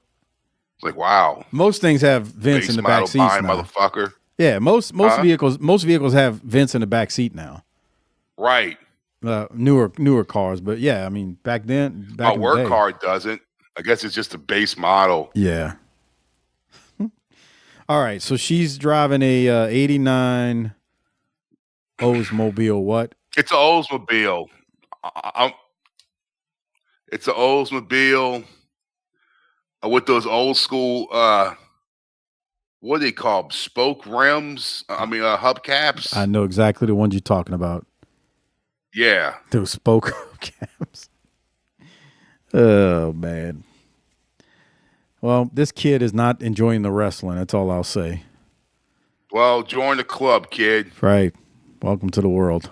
It's like, wow. Most things have vents in the back seats now. Motherfucker. Yeah, most vehicles have vents in the back seat now. Right. Newer cars, but yeah, I mean back then. My work car doesn't. I guess it's just a base model. Yeah. All right, so she's driving a 89 Oldsmobile. What? It's an Oldsmobile. It's an Oldsmobile with those old school, what do they call them? Spoke rims? Hubcaps? I know exactly the ones you're talking about. Yeah. Those spoke hubcaps. Oh, man. Well, this kid is not enjoying the wrestling. That's all I'll say. Well, join the club, kid. Right. Welcome to the world.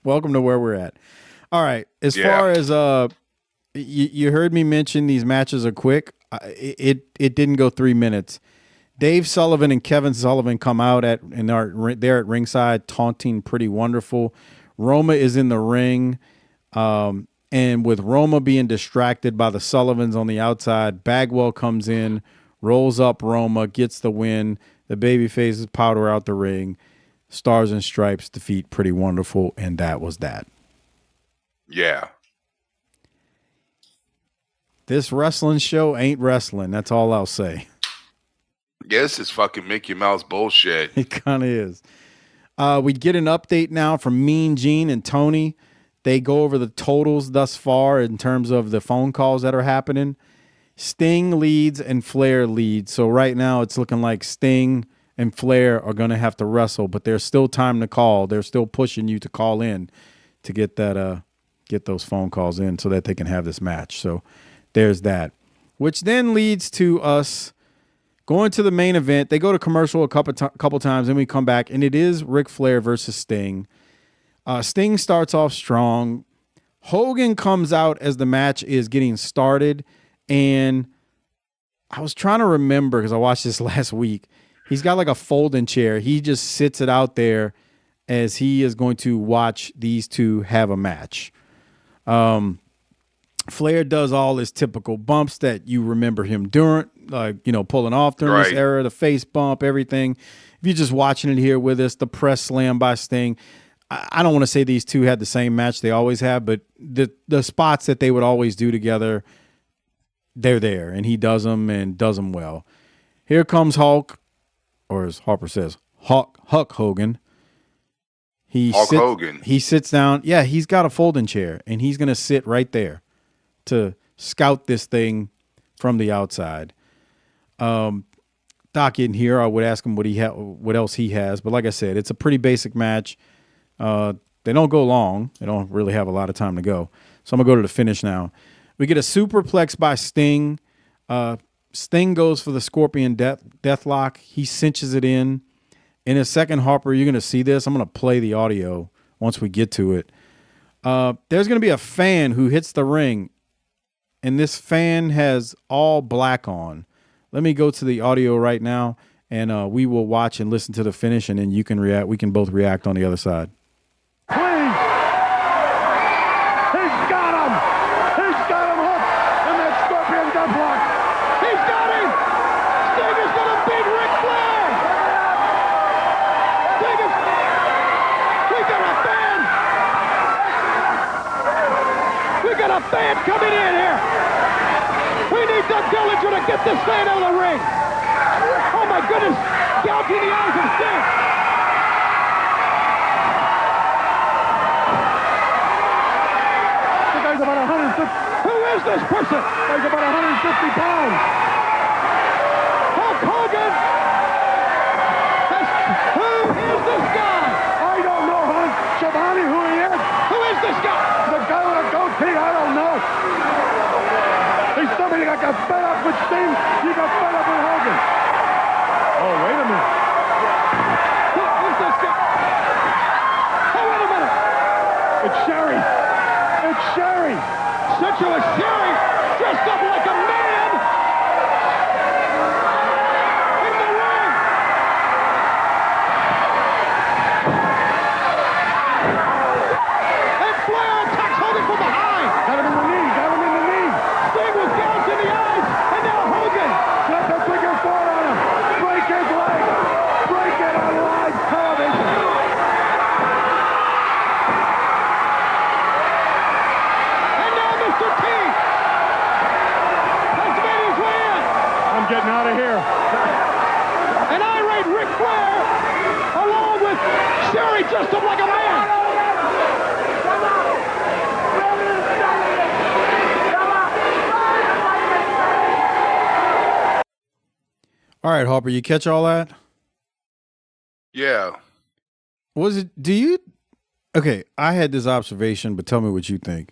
Welcome to where we're at. All right. As far as you heard me mention these matches are quick. It didn't go 3 minutes. Dave Sullivan and Kevin Sullivan come out they're at ringside taunting Pretty Wonderful. Roma is in the ring. And with Roma being distracted by the Sullivans on the outside, Bagwell comes in, rolls up Roma, gets the win. The babyfaces powder out the ring. Stars and Stripes defeat Pretty Wonderful, and that was that. Yeah. This wrestling show ain't wrestling. That's all I'll say. Yeah, this is fucking Mickey Mouse bullshit. It kind of is. We get an update now from Mean Gene and Tony. They go over the totals thus far in terms of the phone calls that are happening. Sting leads and Flair leads. So right now it's looking like Sting and Flair are going to have to wrestle, but there's still time to call. They're still pushing you to call in to get that get those phone calls in so that they can have this match. So there's that. Which then leads to us going to the main event. They go to commercial a couple times, and we come back, and it is Ric Flair versus Sting. Sting starts off strong. Hogan comes out as the match is getting started, and I was trying to remember because I watched this last week. He's got like a folding chair. He just sits it out there as he is going to watch these two have a match. Flair does all his typical bumps that you remember him doing, like, pulling off during this era, the face bump, everything. If you're just watching it here with us, the press slam by Sting. I don't want to say these two had the same match they always have, but the spots that they would always do together, they're there, and he does them and does them well. Here comes HAUK, or as Harper says, HAUK Hogan. HAUK Hogan. He sits down. Yeah, he's got a folding chair, and he's going to sit right there to scout this thing from the outside. Doc in here, I would ask him what else he has, but like I said, it's a pretty basic match. They don't go long. They don't really have a lot of time to go. So I'm gonna go to the finish now. We get a superplex by Sting. Sting goes for the Scorpion Deathlock. He cinches it in. In a second, Harper, you're gonna see this. I'm gonna play the audio once we get to it. There's gonna be a fan who hits the ring, and this fan has all black on. Let me go to the audio right now, and we will watch and listen to the finish, and then you can react. We can both react on the other side. Please! He's got him! He's got him hooked in that Scorpion Deathlock! He's got him! Sting is gonna beat Ric Flair! Sting is... We got a fan! We got a fan coming in here! Dillinger to get this man out of the ring. Oh, my goodness. Gouging the eyes of Sting. The guy's about 150. Who is this person? He's about 150 pounds. HAUK Hogan. Who is this guy? I don't know, hon. Schiavone, who he is? Who is this guy? The guy with a goatee, I don't know. He's somebody that got fed up with Sting. He got fed up with Hogan. Oh, wait a minute. Who's this guy? Oh, wait a minute. It's Sherri. It's Sherri. Sensuous Sherri, dressed up like a man. In the ring. And Flair attacks Hogan from behind. Got him in the knee. Got him in the knee. Sting was gouged in the eyes. And now Hogan. Got the figure four on him. Break his leg. Break it on live television. And now Mr. T. has made his way in. I'm getting out of here. An irate Ric Flair, along with Sherri, dressed up like a man. All right, Harper, you catch all that? Yeah. Was it, okay, I had this observation, but tell me what you think.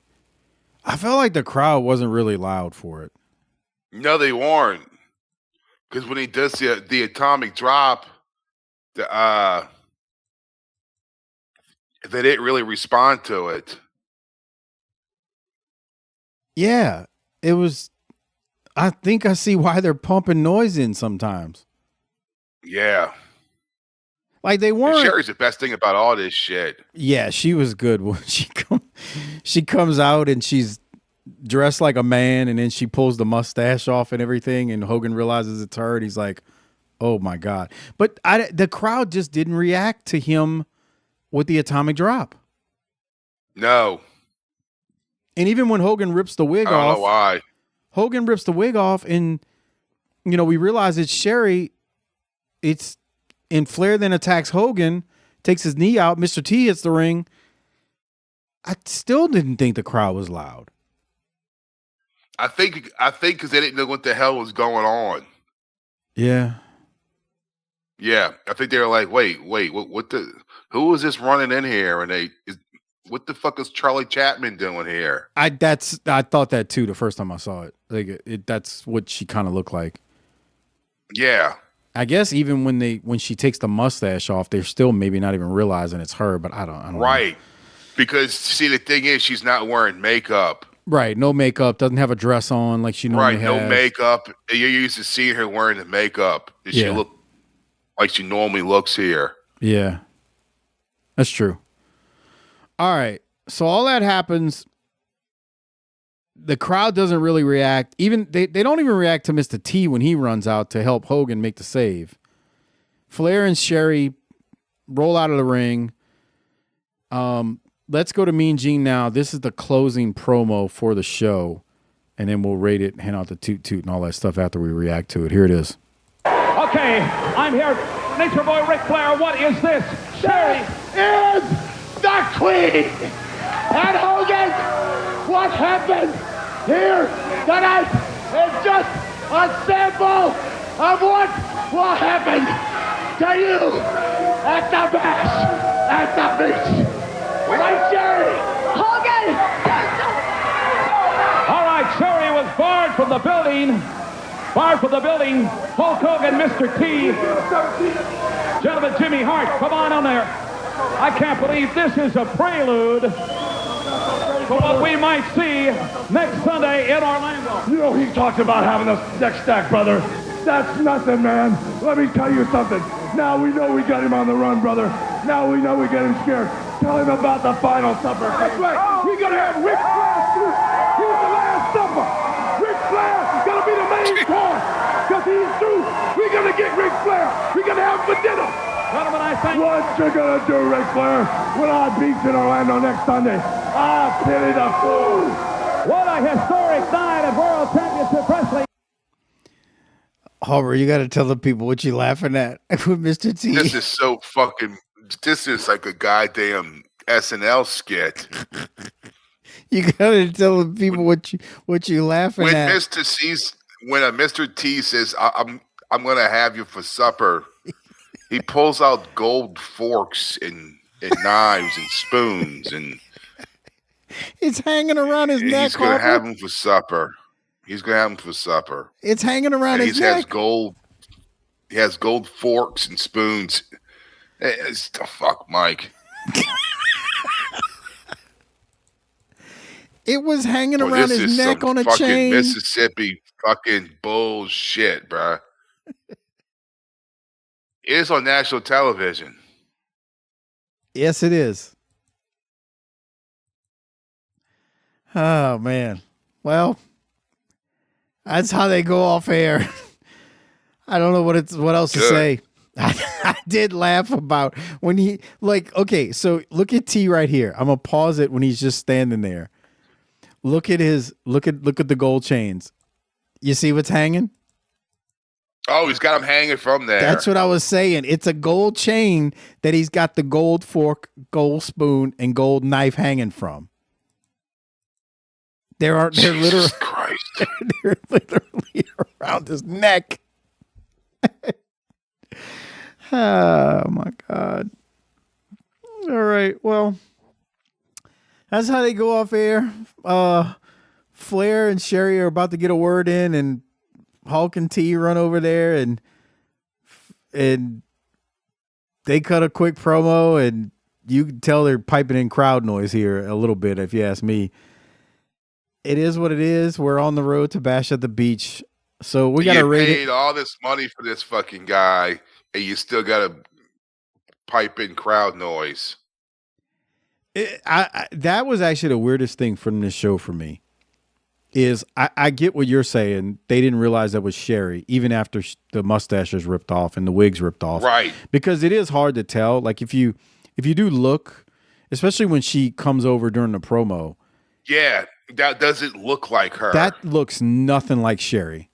I felt like the crowd wasn't really loud for it. No, they weren't. Because when he does the atomic drop, they didn't really respond to it. Yeah, it was, I think I see why they're pumping noise in sometimes. Yeah. Like they And weren't. Sherri's the best thing about all this shit. Yeah, she was good when she comes out and she's dressed like a man, and then she pulls the mustache off and everything, and Hogan realizes it's her, and he's like, "Oh my god!" But the crowd just didn't react to him with the atomic drop. No. And even when Hogan rips the wig I don't off, know why. Hogan rips the wig off, and we realize it's Sherri. And Flair then attacks Hogan, takes his knee out. Mr. T hits the ring. I still didn't think the crowd was loud. I think because they didn't know what the hell was going on. Yeah. Yeah, I think they were like, wait, who was this running in here? And what the fuck is Charlie Chapman doing here? I thought that too the first time I saw it. Like that's what she kind of looked like. Yeah. I guess even when she takes the mustache off, they're still maybe not even realizing it's her, but I don't Right. know. Because see, the thing is, she's not wearing makeup. Right, no makeup, doesn't have a dress on like she normally has. Right, no makeup. You're used to seeing her wearing the makeup. She look like she normally looks here. Yeah. That's true. All right. So all that happens. The crowd doesn't really react. Even they don't even react to Mr. T when he runs out to help Hogan make the save. Flair and Sherri roll out of the ring. Let's go to Mean Gene now. This is the closing promo for the show, and then we'll rate it, hand out the Toot Toot and all that stuff after we react to it. Here it is. Okay, I'm here. Nature Boy Ric Flair, what is this? Sherri is the queen. And Hogan, what happened here tonight is just a sample of what will happen to you at the bash, at the beach. Right, Sherri? Hogan! All right, Sherri was barred from the building. Barred from the building. HAUK Hogan, Mr. T. Gentleman Jimmy Hart, come on there. I can't believe this is a prelude for what we might see next Sunday in Orlando. You know, he talks about having a neck stack, brother. That's nothing, man. Let me tell you something. Now we know we got him on the run, brother. Now we know we got him scared. Tell him about the final supper. That's right. We're going to have Ric Flair through. Here's the last supper. Ric Flair is going to be the main course because he's through. We're going to get Ric Flair. We're going to have him for dinner. Gentlemen, I think... What you going to do, Ric Flair, when I beat in Orlando next Sunday? I pity the fool. What a historic night of World Championship Wrestling. Harper, you got to tell the people what you laughing at with Mr. T. This is so fucking. This is like a goddamn SNL skit. You got to tell the people what you laughing When at. When Mr. T says, I'm gonna have you for supper, he pulls out gold forks and knives and spoons, and it's hanging around his neck. He's gonna Harper. have him for supper. He's gonna have him for supper. It's hanging around his neck. He has gold forks and spoons. It's the fuck, Mike. It was hanging around his neck on a chain. Mississippi fucking bullshit, bruh. It is on national television. Yes, it is. Oh man. Well, that's how they go off air. I don't know what else to say. I did laugh about when he okay, so look at T right here. I'm gonna pause it when he's just standing there. Look at the gold chains. You see what's hanging? Oh, he's got them hanging from there. That's what I was saying. It's a gold chain that he's got the gold fork, gold spoon, and gold knife hanging from. They're literally Christ. They're literally around his neck. Oh my God. All right. Well, that's how they go off air. Flair and Sherri are about to get a word in, and HAUK and T run over there, and they cut a quick promo, and you can tell they're piping in crowd noise here a little bit, if you ask me. It is what it is. We're on the road to Bash at the Beach, so we got to rate it. You paid all this money for this fucking guy, and you still got to pipe in crowd noise. That was actually the weirdest thing from this show for me. Is I get what you're saying. They didn't realize that was Sherri, even after the mustaches ripped off and the wigs ripped off. Right. Because it is hard to tell. Like if you do look, especially when she comes over during the promo. Yeah, that doesn't look like her. That looks nothing like Sherri.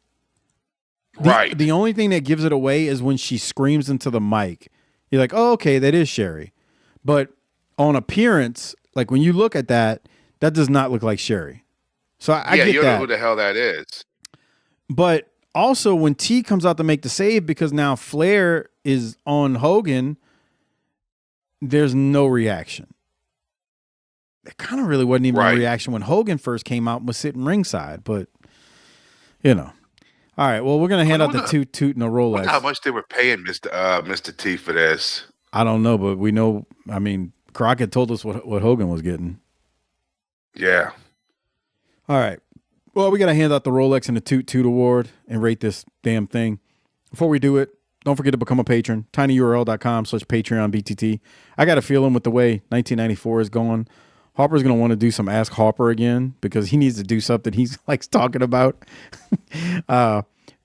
Right. The only thing that gives it away is when she screams into the mic. You're like, oh, okay, that is Sherri. But on appearance, like when you look at that, that does not look like Sherri. So I get that. You don't know who the hell that is. But also when T comes out to make the save, because now Flair is on Hogan, there's no reaction. There kind of really wasn't even a reaction when Hogan first came out and was sitting ringside, but you know. All right, well, we're going to hand out the Toot Toot and a Rolex. I wonder how much they were paying Mr. T for this. I don't know, but we know, I mean, Crockett told us what Hogan was getting. Yeah. All right. Well, we got to hand out the Rolex and the Toot Toot award and rate this damn thing. Before we do it, don't forget to become a patron. tinyurl.com/PatreonBTT. I got a feeling with the way 1994 is going, Harper's going to want to do some Ask Harper again because he needs to do something he likes talking about.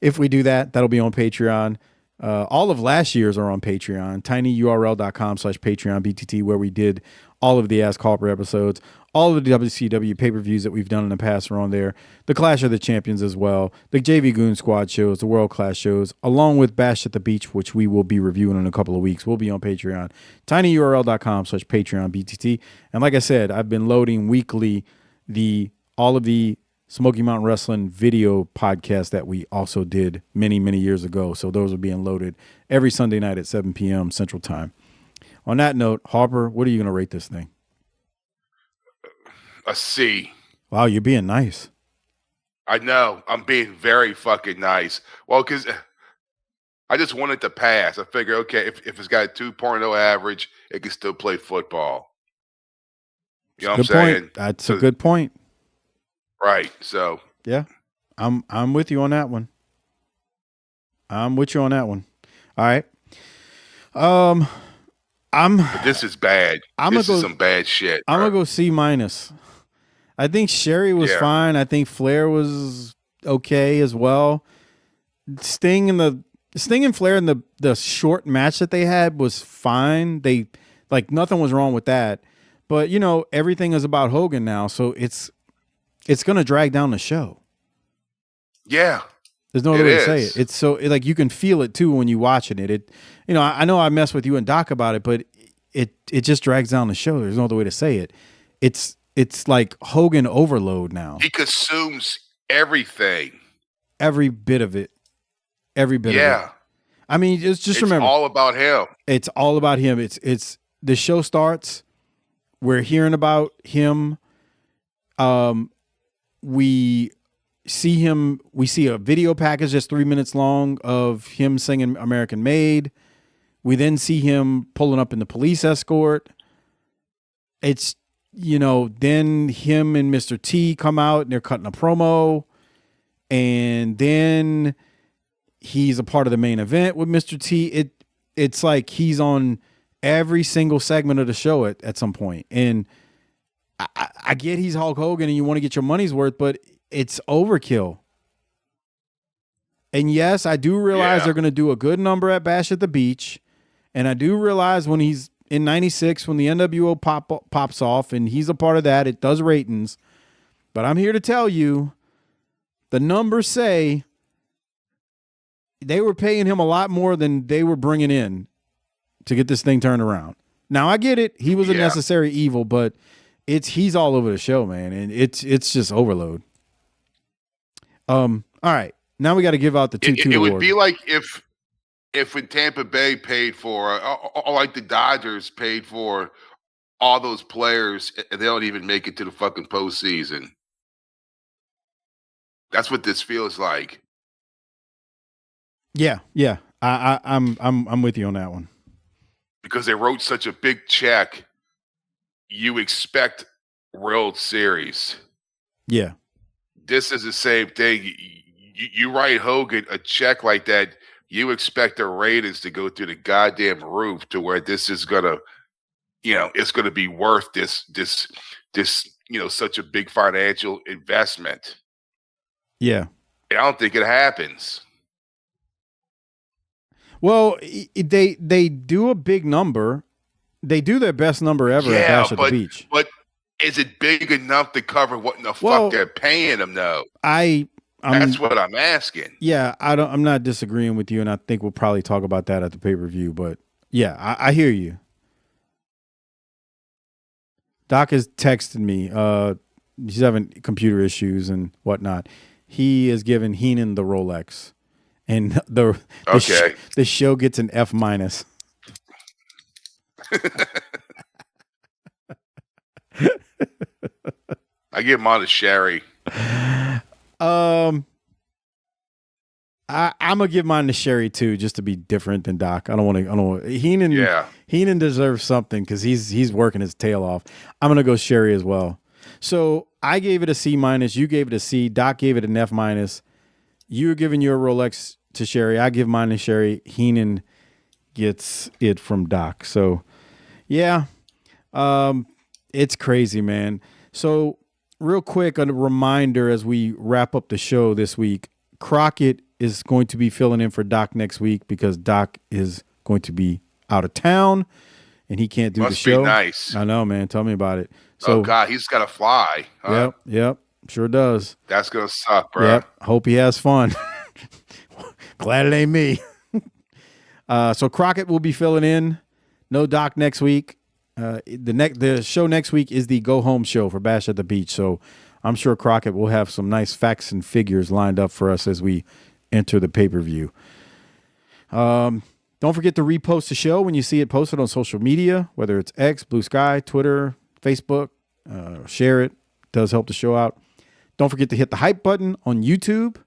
If we do that, that'll be on Patreon. All of last year's are on Patreon. tinyurl.com/PatreonBTT, where we did all of the Ask Harper episodes. All of the WCW pay-per-views that we've done in the past are on there. The Clash of the Champions as well. The JV Goon Squad shows, the World Class shows, along with Bash at the Beach, which we will be reviewing in a couple of weeks. We'll be on Patreon. tinyurl.com/PatreonBTT. And like I said, I've been loading weekly all of the Smoky Mountain Wrestling video podcast that we also did many, many years ago. So those are being loaded every Sunday night at 7 p.m. Central Time. On that note, Harper, what are you going to rate this thing? A C. Wow, you're being nice. I know. I'm being very fucking nice. Well, because I just want it to pass. I figure, okay, if it's got a 2.0 average, it can still play football. You know what I'm saying? That's a good point. Right. So yeah, I'm with you on that one. I'm with you on that one. All right. But this is bad. This is some bad shit. I'm gonna go C-. I think Sherri was fine. I think Flair was okay as well. Sting and Flair in the short match that they had was fine. They nothing was wrong with that. But you know, everything is about Hogan now, so it's going to drag down the show. Yeah. There's no other way to say it. It's so like you can feel it too when you watching it. It, you know, I know I mess with you and Doc about it, but it just drags down the show. There's no other way to say it. It's like Hogan overload now. He consumes everything. Every bit of it. Every bit of it. Yeah. I mean, just remember. It's all about him. It's all about him. It's the show starts. We're hearing about him. We see him. We see a video package that's 3 minutes long of him singing American Made. We then see him pulling up in the police escort. It's, you know, then him and Mr. T come out and they're cutting a promo. And then he's a part of the main event with Mr. T. It's like he's on every single segment of the show at some point. And I get he's Hulk Hogan and you want to get your money's worth, but it's overkill. And yes, I do realize they're going to do a good number at Bash at the Beach. And I do realize when he's in 96, when the NWO pops off and he's a part of that, it does ratings. But I'm here to tell you, the numbers say they were paying him a lot more than they were bringing in to get this thing turned around. Now, I get it. He was a necessary evil, but he's all over the show, man. And it's just overload. All right. Now we got to give out the Toot Toot award. It would be like if when Tampa Bay paid for, or like the Dodgers paid for all those players, and they don't even make it to the fucking postseason. That's what this feels like. Yeah. I'm with you on that one. Because they wrote such a big check, you expect World Series. Yeah. This is the same thing. You write Hogan a check like that, you expect the ratings to go through the goddamn roof to where this is gonna, you know, it's gonna be worth this, you know, such a big financial investment. Yeah. I don't think it happens. Well, they do a big number. They do their best number ever at Bash at the Beach. But is it big enough to cover what in the fuck they're paying them though? That's what I'm asking. Yeah, I'm not disagreeing with you, and I think we'll probably talk about that at the pay-per-view. But yeah, I hear you. Doc has texted me. He's having computer issues and whatnot. He is giving Heenan the Rolex, and the show gets an F-. I give mine to Sherri. I'm gonna give mine to Sherri too, just to be different than Doc. I don't want Heenan. Yeah. Heenan deserves something because he's working his tail off. I'm gonna go Sherri as well. So I gave it a C-. You gave it a C. Doc gave it an F-. You're giving your Rolex to Sherri. I give mine to Sherri. Heenan gets it from Doc. So yeah, it's crazy, man. So real quick, a reminder as we wrap up the show this week, Crockett is going to be filling in for Doc next week because Doc is going to be out of town and he can't do the show. Must be nice. I know, man. Tell me about it. So, oh, God, he's got to fly. Huh? Yep. Sure does. That's going to suck, bro. Yep. Hope he has fun. Glad it ain't me. So Crockett will be filling in. No Doc next week. The show next week is the go home show for Bash at the Beach. So I'm sure Crockett will have some nice facts and figures lined up for us as we enter the pay-per-view. Don't forget to repost the show when you see it posted on social media, whether it's X, Blue Sky, Twitter, Facebook. Share it. Does help the show out. Don't forget to hit the hype button on YouTube.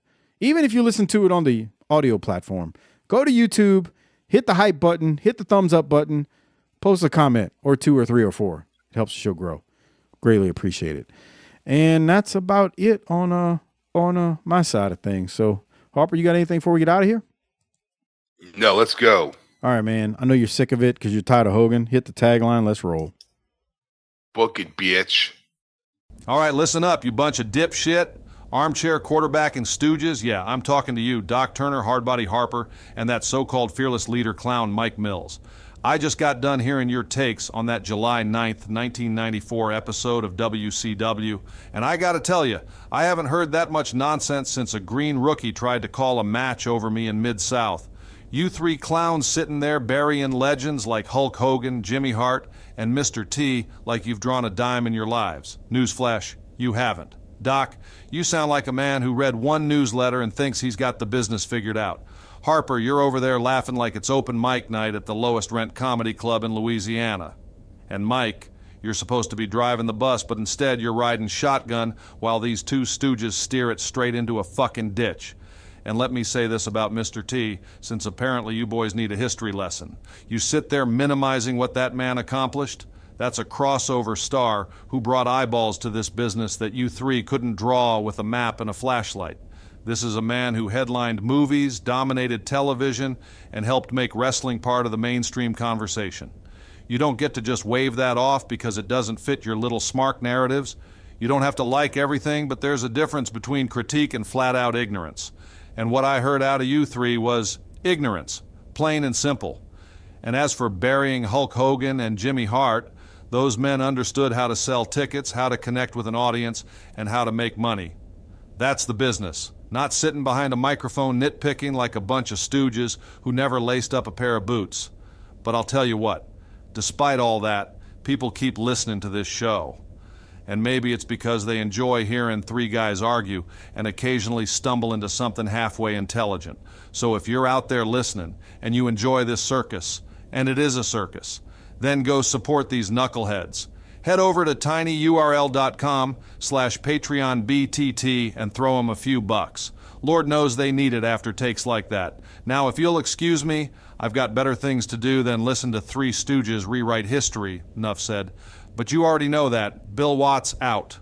Even if you listen to it on the audio platform, go to YouTube, hit the hype button, hit the thumbs up button, post a comment or 2 or 3 or 4. It helps the show grow. Greatly appreciate it. And that's about it on my side of things. So, Harper, you got anything before we get out of here? No, let's go. All right, man. I know you're sick of it because you're tired of Hogan. Hit the tagline. Let's roll. Book it, bitch. All right, listen up, you bunch of dipshit, armchair quarterbacking stooges. Yeah, I'm talking to you, Doc Turner, Hardbody Harper, and that so-called fearless leader clown, Mike Mills. I just got done hearing your takes on that July 9th, 1994 episode of WCW, and I gotta tell you, I haven't heard that much nonsense since a green rookie tried to call a match over me in Mid-South. You three clowns sitting there burying legends like Hulk Hogan, Jimmy Hart, and Mr. T like you've drawn a dime in your lives. Newsflash, you haven't. Doc, you sound like a man who read one newsletter and thinks he's got the business figured out. Harper, you're over there laughing like it's open mic night at the lowest rent comedy club in Louisiana. And Mike, you're supposed to be driving the bus, but instead you're riding shotgun while these two stooges steer it straight into a fucking ditch. And let me say this about Mr. T, since apparently you boys need a history lesson. You sit there minimizing what that man accomplished? That's a crossover star who brought eyeballs to this business that you three couldn't draw with a map and a flashlight. This is a man who headlined movies, dominated television, and helped make wrestling part of the mainstream conversation. You don't get to just wave that off because it doesn't fit your little smart narratives. You don't have to like everything, but there's a difference between critique and flat-out ignorance. And what I heard out of you three was ignorance, plain and simple. And as for burying Hulk Hogan and Jimmy Hart, those men understood how to sell tickets, how to connect with an audience, and how to make money. That's the business. Not sitting behind a microphone nitpicking like a bunch of stooges who never laced up a pair of boots. But I'll tell you what, despite all that, people keep listening to this show. And maybe it's because they enjoy hearing three guys argue and occasionally stumble into something halfway intelligent. So if you're out there listening and you enjoy this circus, and it is a circus, then go support these knuckleheads. Head over to tinyurl.com/PatreonBTT and throw them a few bucks. Lord knows they need it after takes like that. Now, if you'll excuse me, I've got better things to do than listen to three stooges rewrite history, Nuff said. But you already know that. Bill Watts out.